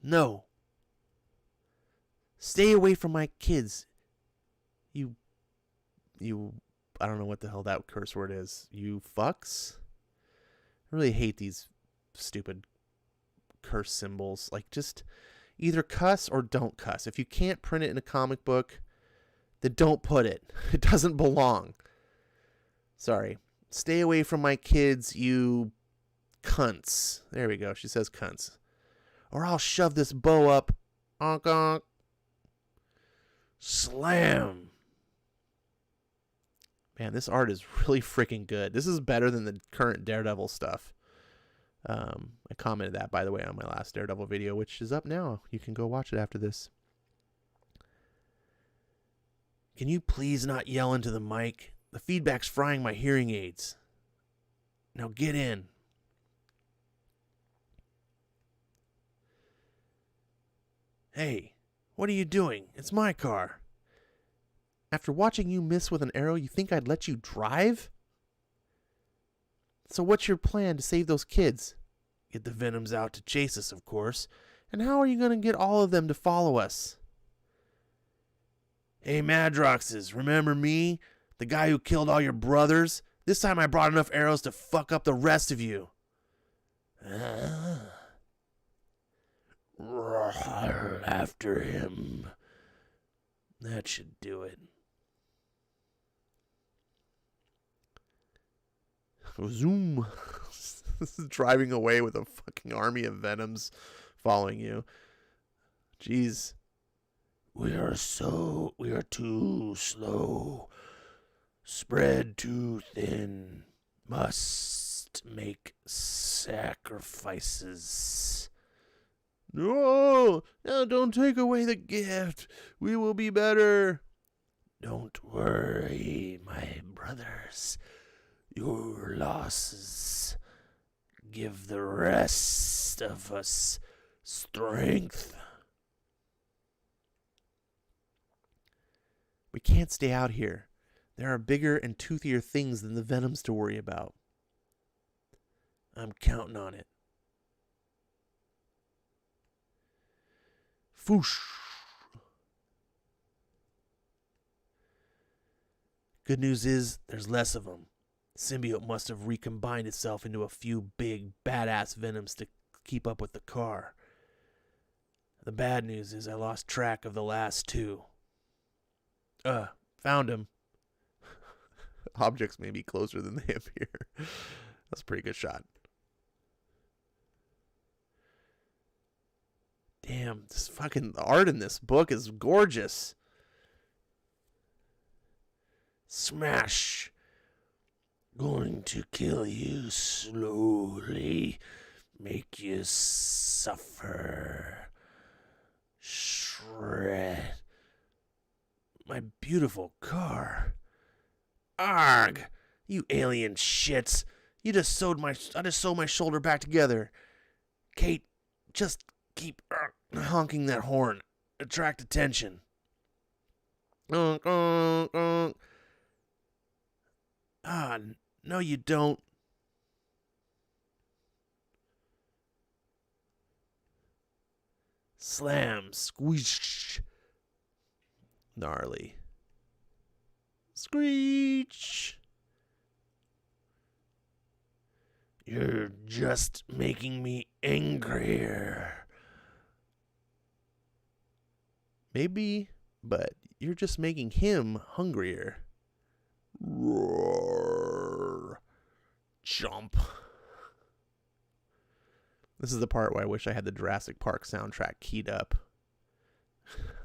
No. Stay away from my kids. You, I don't know what the hell that curse word is. You fucks? I really hate these stupid curse symbols. Like, just either cuss or don't cuss. If you can't print it in a comic book, then don't put it. It doesn't belong. Sorry. Stay away from my kids, you cunts. There we go. She says cunts. Or I'll shove this bow up. Onk, onk. Slam. Man, this art is really freaking good. This is better than the current Daredevil stuff. I commented that, by the way, on my last Daredevil video, which is up now. You can go watch it after this. Can you please not yell into the mic? The feedback's frying my hearing aids. Now get in. Hey, what are you doing? It's my car. After watching you miss with an arrow, you think I'd let you drive? So what's your plan to save those kids? Get the Venoms out to chase us, of course. And how are you going to get all of them to follow us? Hey, Madroxes, remember me? The guy who killed all your brothers? This time I brought enough arrows to fuck up the rest of you. After him. That should do it. Zoom. Driving away with a fucking army of Venoms following you. Jeez. We are too slow. Spread too thin. Must make sacrifices. No, don't take away the gift. We will be better. Don't worry, my brothers. Your losses give the rest of us strength. We can't stay out here. There are bigger and toothier things than the venoms to worry about. I'm counting on it. Foosh. Good news is, there's less of them. Symbiote must have recombined itself into a few big, badass venoms to keep up with the car. The bad news is I lost track of the last two. Found him. Objects may be closer than they appear. That's a pretty good shot. Damn, this fucking art in this book is gorgeous. Smash. Going to kill you slowly. Make you suffer. Shred. My beautiful car. Arg! You alien shits. I just sewed my shoulder back together. Kate, just keep honking that horn. Attract attention. No you don't. Slam, squish. Gnarly. Screech. You're just making me angrier. Maybe, but you're just making him hungrier. Roar. Jump. This is the part where I wish I had the Jurassic Park soundtrack keyed up.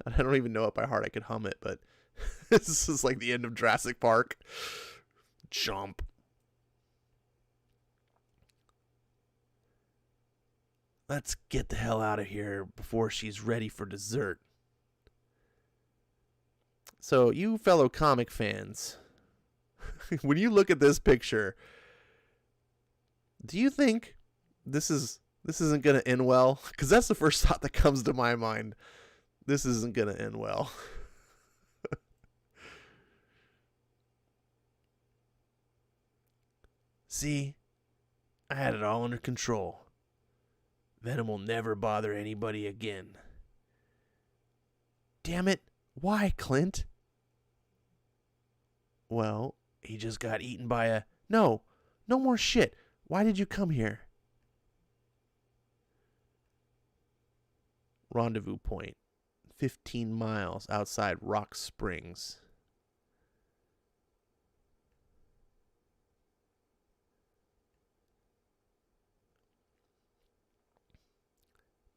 I don't even know it by heart. I could hum it, but this is like the end of Jurassic Park. Jump. Let's get the hell out of here before she's ready for dessert. So, you fellow comic fans, when you look at this picture, do you think this isn't going to end well? Because that's the first thought that comes to my mind. This isn't going to end well. See, I had it all under control. Venom will never bother anybody again. Damn it, why, Clint? Well, he just got eaten by a... No more shit. Why did you come here? Rendezvous point. 15 miles outside Rock Springs.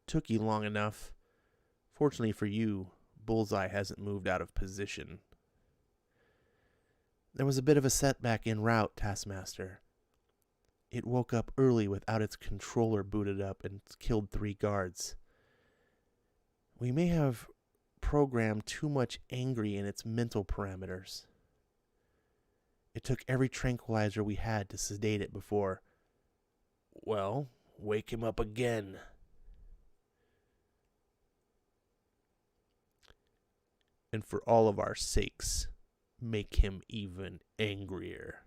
Took you long enough. Fortunately for you, Bullseye hasn't moved out of position. There was a bit of a setback en route, Taskmaster. It woke up early without its controller booted up and killed 3 guards. We may have programmed too much angry in its mental parameters. It took every tranquilizer we had to sedate it before. Well, wake him up again. And for all of our sakes, make him even angrier.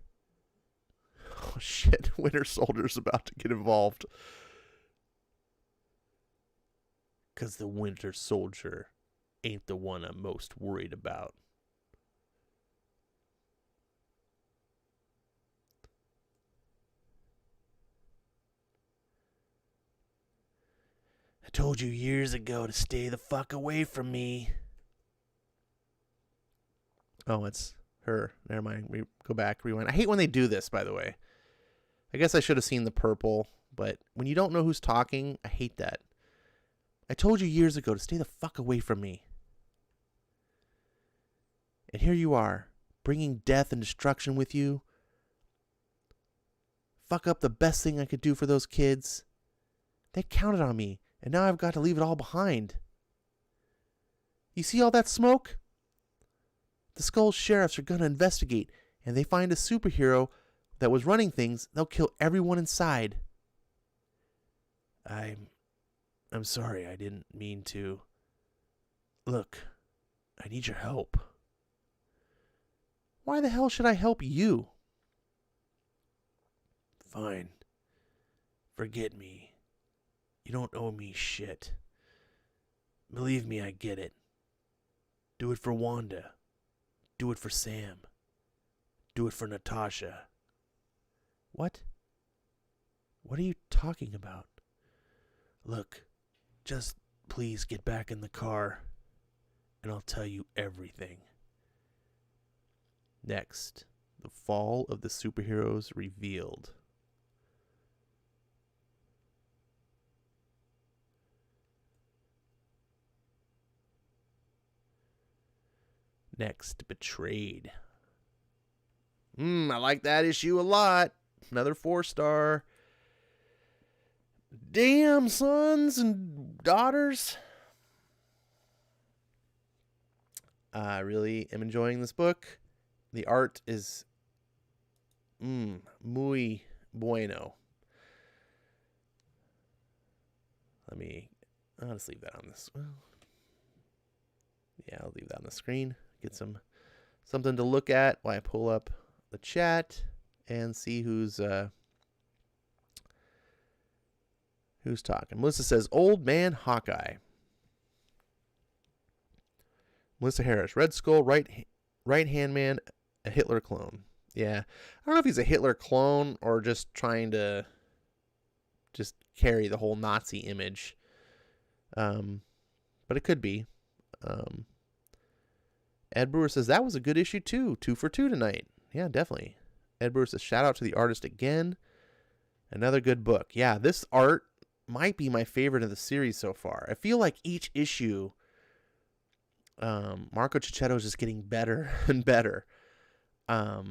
Oh shit, Winter Soldier's about to get involved. 'Cause the Winter Soldier ain't the one I'm most worried about. I told you years ago to stay the fuck away from me. Oh, it's her. Never mind. Go back, rewind. I hate when they do this, by the way. I guess I should have seen the purple, but when you don't know who's talking, I hate that. I told you years ago to stay the fuck away from me. And here you are, bringing death and destruction with you. Fuck up the best thing I could do for those kids. They counted on me, and now I've got to leave it all behind. You see all that smoke? The Skull sheriffs are going to investigate, and they find a superhero that was running things, they'll kill everyone inside. I'm sorry, I didn't mean to. Look, I need your help. Why the hell should I help you? Fine. Forget me. You don't owe me shit. Believe me, I get it. Do it for Wanda. Do it for Sam. Do it for Natasha. What? What are you talking about? Look, just please get back in the car, and I'll tell you everything. Next, the fall of the superheroes revealed. Next, Betrayed. I like that issue a lot. Another 4-star. Damn, sons and daughters. I really am enjoying this book. The art is muy bueno. I'll just leave that on this. Well, yeah, I'll leave that on the screen. Get something to look at while I pull up the chat and see who's talking. Melissa says, "Old Man Hawkeye." Melissa Harris, Red Skull, right hand man, a Hitler clone. Yeah, I don't know if he's a Hitler clone or just trying to just carry the whole Nazi image. But it could be. Ed Brewer says, that was a good issue too. 2 for 2 tonight. Yeah, definitely. Ed Brewer says, shout out to the artist again. Another good book. Yeah, this art might be my favorite of the series so far. I feel like each issue, Marco Cicchetto is just getting better and better. Yeah,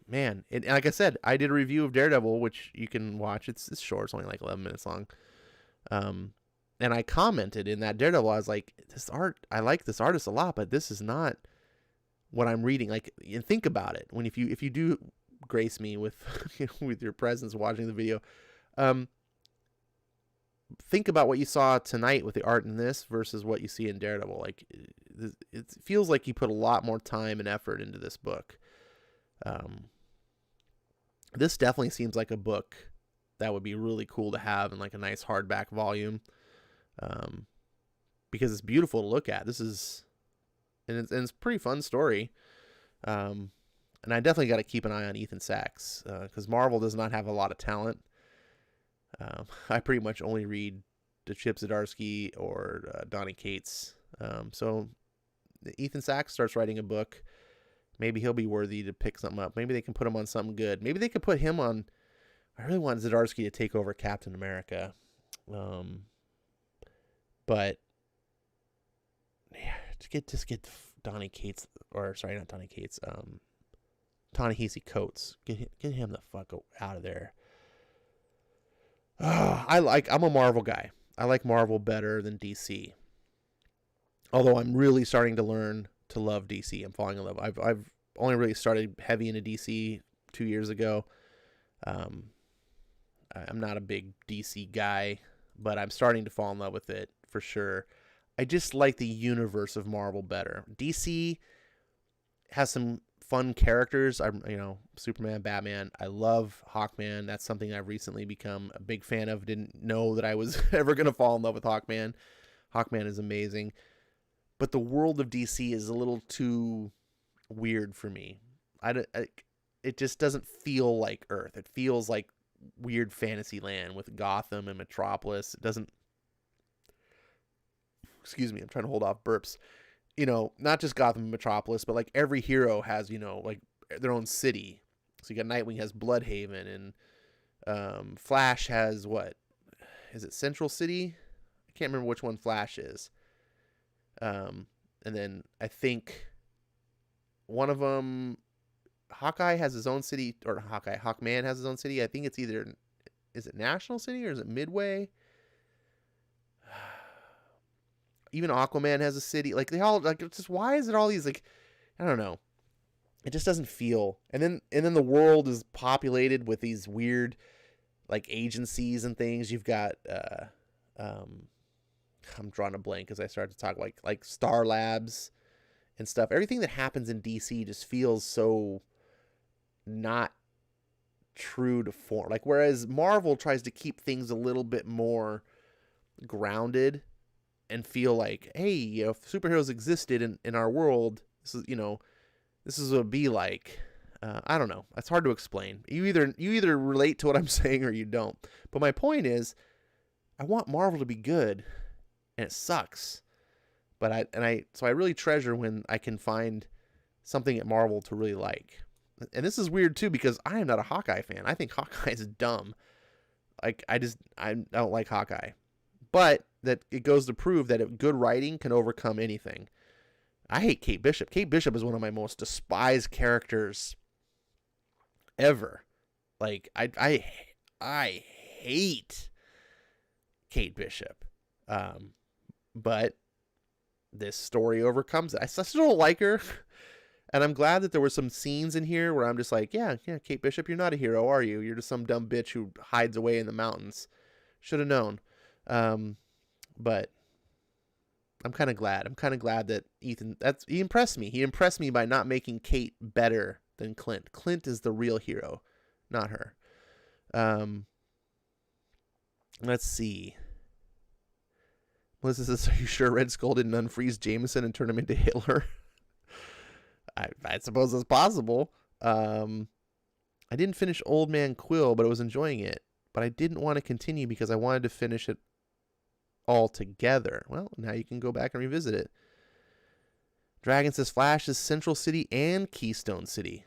man. And like I said, I did a review of Daredevil, which you can watch. It's short. It's only like 11 minutes long. And I commented in that Daredevil, I was like, I like this artist a lot, but this is not what I'm reading. Like, and think about it. If you do grace me with with your presence watching the video, think about what you saw tonight with the art in this versus what you see in Daredevil. Like, it feels like you put a lot more time and effort into this book. This definitely seems like a book that would be really cool to have in like a nice hardback volume. Because it's beautiful to look at. It's a pretty fun story. And I definitely got to keep an eye on Ethan Sachs, because Marvel does not have a lot of talent. I pretty much only read Chip Zdarsky or Donny Cates. So Ethan Sachs starts writing a book. Maybe he'll be worthy to pick something up. Maybe they can put him on something good. Maybe they could put him on. I really want Zdarsky to take over Captain America. But yeah, just get Donny Cates, or sorry, not Donny Cates, Ta-Nehisi Coates. Get him the fuck out of there. I'm a Marvel guy. I like Marvel better than DC. Although I'm really starting to learn to love DC. I'm falling in love. I've only really started heavy into DC 2 years ago. I'm not a big DC guy, but I'm starting to fall in love with it for sure. I just like the universe of Marvel better. DC has some fun characters. Superman, Batman. I love Hawkman. That's something I've recently become a big fan of. Didn't know that I was ever going to fall in love with Hawkman. Hawkman is amazing. But the world of DC is a little too weird for me. It just doesn't feel like Earth. It feels like weird fantasy land with Gotham and Metropolis. It doesn't. Excuse me, I'm trying to hold off burps. Not just Gotham and Metropolis, but like every hero has, like their own city. So you got Nightwing has Bloodhaven, and Flash has what? Is it Central City? I can't remember which one Flash is. And then I think one of them, Hawkeye has his own city, or Hawkman has his own city. I think it's either, is it National City or is it Midway? Even Aquaman has a city. Like, they all, like, it's just, why is it all these, like, I don't know. It just doesn't feel. And then the world is populated with these weird, like, agencies and things. You've got, I'm drawing a blank as I start to talk, like Star Labs and stuff. Everything that happens in DC just feels so not true to form. Like, whereas Marvel tries to keep things a little bit more grounded and feel like, hey, if superheroes existed in our world, this is, this is what it'd be like. I don't know. It's hard to explain. You either relate to what I'm saying or you don't. But my point is, I want Marvel to be good, and it sucks. But I really treasure when I can find something at Marvel to really like. And this is weird too, because I am not a Hawkeye fan. I think Hawkeye is dumb. Like, I don't like Hawkeye. But that it goes to prove that good writing can overcome anything. I hate Kate Bishop. Kate Bishop is one of my most despised characters ever. Like, I hate Kate Bishop. But this story overcomes it. I still don't like her. And I'm glad that there were some scenes in here where I'm just like, yeah, Kate Bishop, you're not a hero, are you? You're just some dumb bitch who hides away in the mountains. Should have known. But I'm kind of glad. I'm kind of glad that he impressed me. He impressed me by not making Kate better than Clint. Clint is the real hero, not her. Let's see. Melissa says, are you sure Red Skull didn't unfreeze Jameson and turn him into Hitler? I suppose it's possible. I didn't finish Old Man Quill, but I was enjoying it. But I didn't want to continue because I wanted to finish it all together. Well, now you can go back and revisit it. Dragon says Flash is Central City and Keystone City.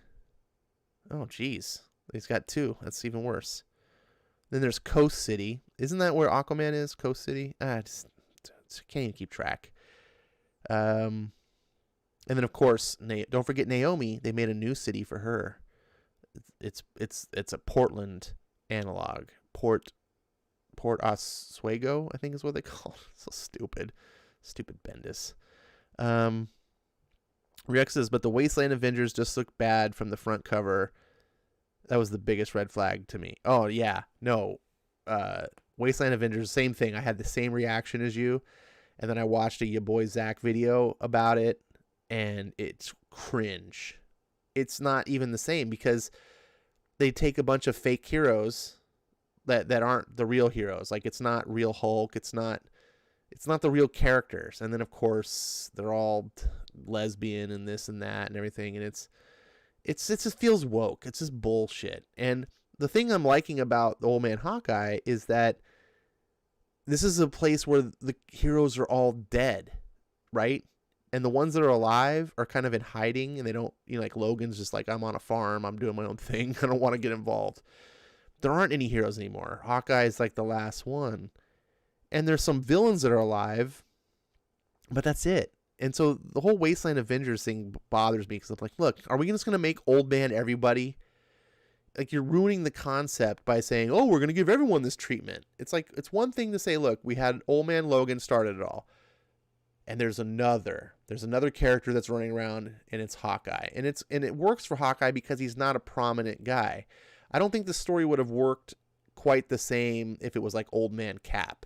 Oh, geez. He's got two. That's even worse. Then there's Coast City. Isn't that where Aquaman is? Coast City? Just can't even keep track. And then, of course, don't forget Naomi. They made a new city for her. It's a Portland analog. Port Oswego, I think is what they call it. So stupid. Stupid Bendis. Rex says, but the Wasteland Avengers just look bad from the front cover. That was the biggest red flag to me. Oh, yeah. No. Wasteland Avengers, same thing. I had the same reaction as you. And then I watched a Ya Boy Zach video about it. And it's cringe. It's not even the same because they take a bunch of fake heroes that aren't the real heroes. Like, it's not real Hulk. It's not the real characters. And then, of course, they're all lesbian and this and that and everything. And it just feels woke. It's just bullshit. And the thing I'm liking about the Old Man Hawkeye is that this is a place where the heroes are all dead, right? And the ones that are alive are kind of in hiding, and they don't, like Logan's just like, I'm on a farm, I'm doing my own thing, I don't want to get involved. There aren't any heroes anymore. Hawkeye is like the last one. And there's some villains that are alive, but that's it. And so the whole Wasteland Avengers thing bothers me because I'm like, look, are we just going to make Old Man everybody? Like, you're ruining the concept by saying, oh, we're going to give everyone this treatment. It's like, it's one thing to say, look, we had Old Man Logan started it all. And there's another character that's running around, and it's Hawkeye. And it works for Hawkeye because he's not a prominent guy. I don't think the story would have worked quite the same if it was like Old Man Cap.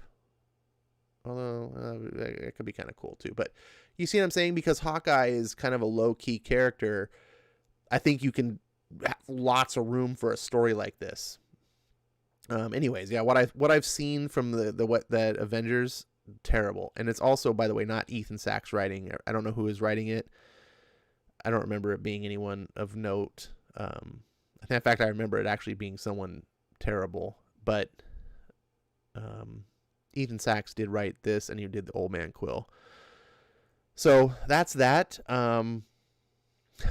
Although it could be kind of cool too. But you see what I'm saying? Because Hawkeye is kind of a low-key character, I think you can have lots of room for a story like this. Anyways, yeah, what I've seen from the Avengers, terrible. And it's also, by the way, not Ethan Sachs writing. I don't know who is writing it. I don't remember it being anyone of note. In fact, I remember it actually being someone terrible. But Ethan Sachs did write this, and he did the Old Man Quill. So that's that.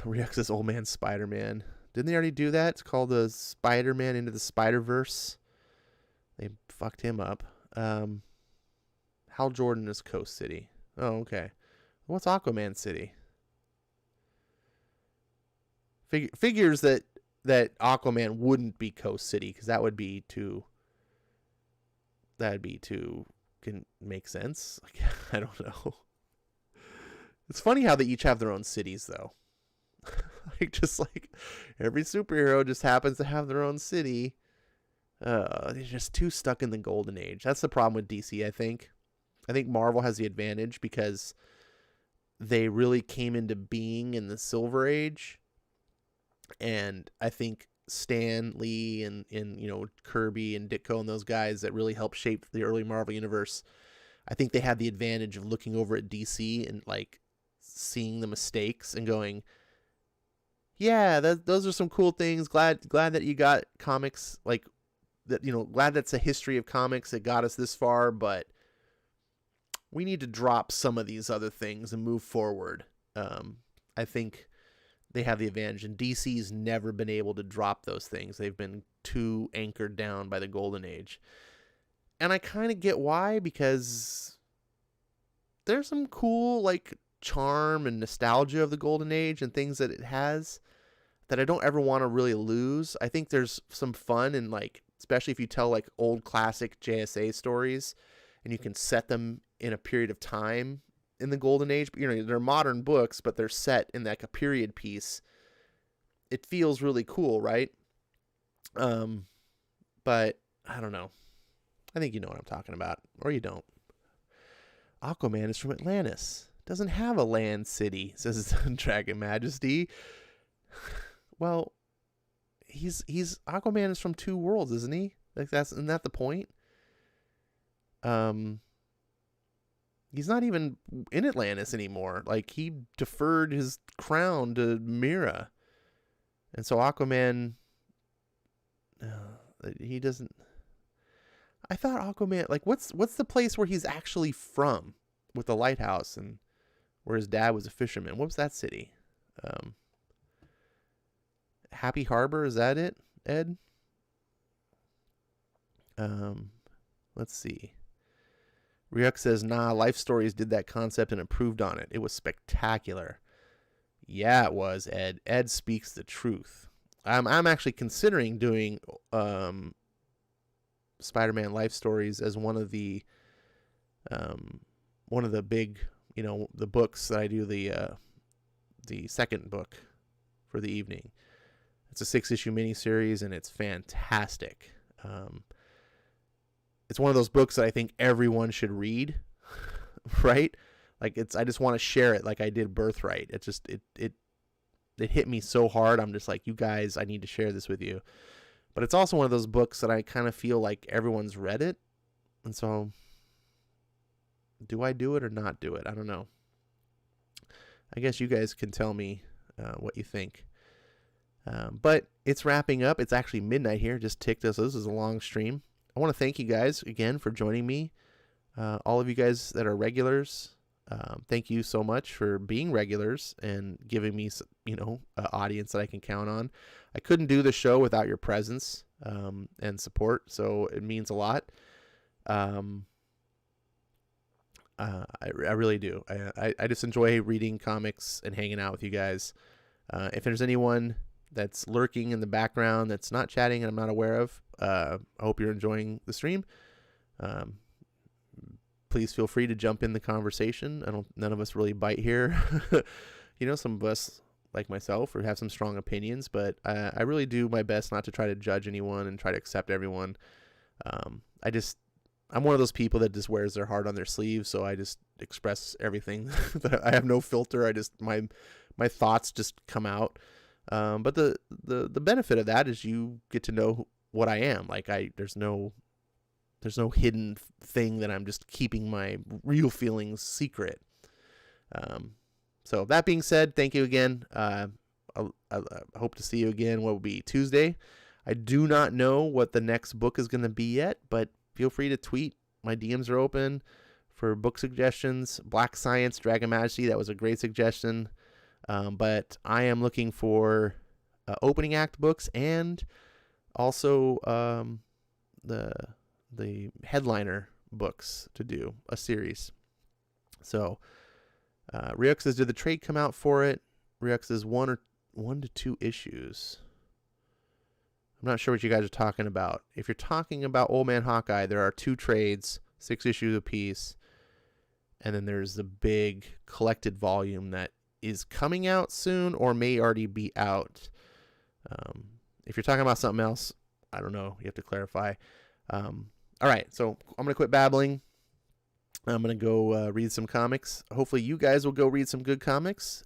Rex is Old Man Spider-Man. Didn't they already do that? It's called the Spider-Man Into the Spider-Verse. They fucked him up. Hal Jordan is Coast City. Oh, okay. What's Aquaman City? Figures that Aquaman wouldn't be Coast City, because that would be too. Can make sense. Like, I don't know. It's funny how they each have their own cities, though. just like every superhero just happens to have their own city. They're just too stuck in the golden age. That's the problem with DC, I think. I think Marvel has the advantage because they really came into being in the Silver Age. And I think Stan Lee and Kirby and Ditko and those guys that really helped shape the early Marvel universe, I think they had the advantage of looking over at DC and like seeing the mistakes and going, yeah, those are some cool things. Glad that you got comics like that. Glad that's a history of comics that got us this far, but we need to drop some of these other things and move forward. I think they have the advantage, and DC's never been able to drop those things. They've been too anchored down by the Golden Age. And I kind of get why, because there's some cool like charm and nostalgia of the Golden Age and things that it has that I don't ever want to really lose. I think there's some fun in, like, especially if you tell like old classic JSA stories and you can set them in a period of time in the Golden Age. They're modern books, but they're set in like a period piece. It feels really cool, right? But I don't know. I think you know what I'm talking about, or you don't. Aquaman is from Atlantis. Doesn't have a land city, says Dragon Majesty. Well, he's Aquaman is from two worlds, isn't he? Like, isn't that the point? He's not even in Atlantis anymore. Like, he deferred his crown to Mira, and so Aquaman, he doesn't. I thought Aquaman, like, what's the place where he's actually from with the lighthouse and where his dad was a fisherman? What was that city? Happy Harbor, is that it, Ed? Let's see. Ryuk says, nah, Life Stories did that concept and improved on it. It was spectacular. Yeah, it was, Ed. Ed speaks the truth. I'm actually considering doing Spider-Man Life Stories as one of the big, the books that I do, the second book for the evening. It's a 6-issue miniseries, and it's fantastic. It's one of those books that I think everyone should read, right? Like, I just want to share it like I did Birthright. It just, it hit me so hard. I'm just like, you guys, I need to share this with you. But it's also one of those books that I kind of feel like everyone's read it. And so, do I do it or not do it? I don't know. I guess you guys can tell me what you think. But it's wrapping up. It's actually midnight here. Just ticked us. This is a long stream. I want to thank you guys again for joining me. All of you guys that are regulars, thank you so much for being regulars and giving me, an audience that I can count on. I couldn't do the show without your presence and support, so it means a lot. I really do. I just enjoy reading comics and hanging out with you guys. If there's anyone that's lurking in the background that's not chatting and I'm not aware of, I hope you're enjoying the stream. Please feel free to jump in the conversation. None of us really bite here. Some of us, like myself, or have some strong opinions, but I really do my best not to try to judge anyone and try to accept everyone. I'm one of those people that just wears their heart on their sleeve, so I just express everything. I have no filter. My thoughts just come out. But the benefit of that is you get to know what I am. Like, there's no hidden thing that I'm just keeping my real feelings secret. So that being said, thank you again. I hope to see you again. What will be Tuesday? I do not know what the next book is going to be yet, but feel free to tweet. My DMs are open for book suggestions. Black Science, Dragon Majesty, that was a great suggestion. But I am looking for opening act books and also the headliner books to do a series. So Ryuk says, did the trade come out for it? Ryuk says 1 to 2 issues. I'm not sure what you guys are talking about. If you're talking about Old Man Hawkeye, there are 2 trades, 6 issues apiece, and then there's the big collected volume that is coming out soon or may already be out. If you're talking about something else, I don't know. You have to clarify. All right, so I'm going to quit babbling. I'm going to go read some comics. Hopefully you guys will go read some good comics.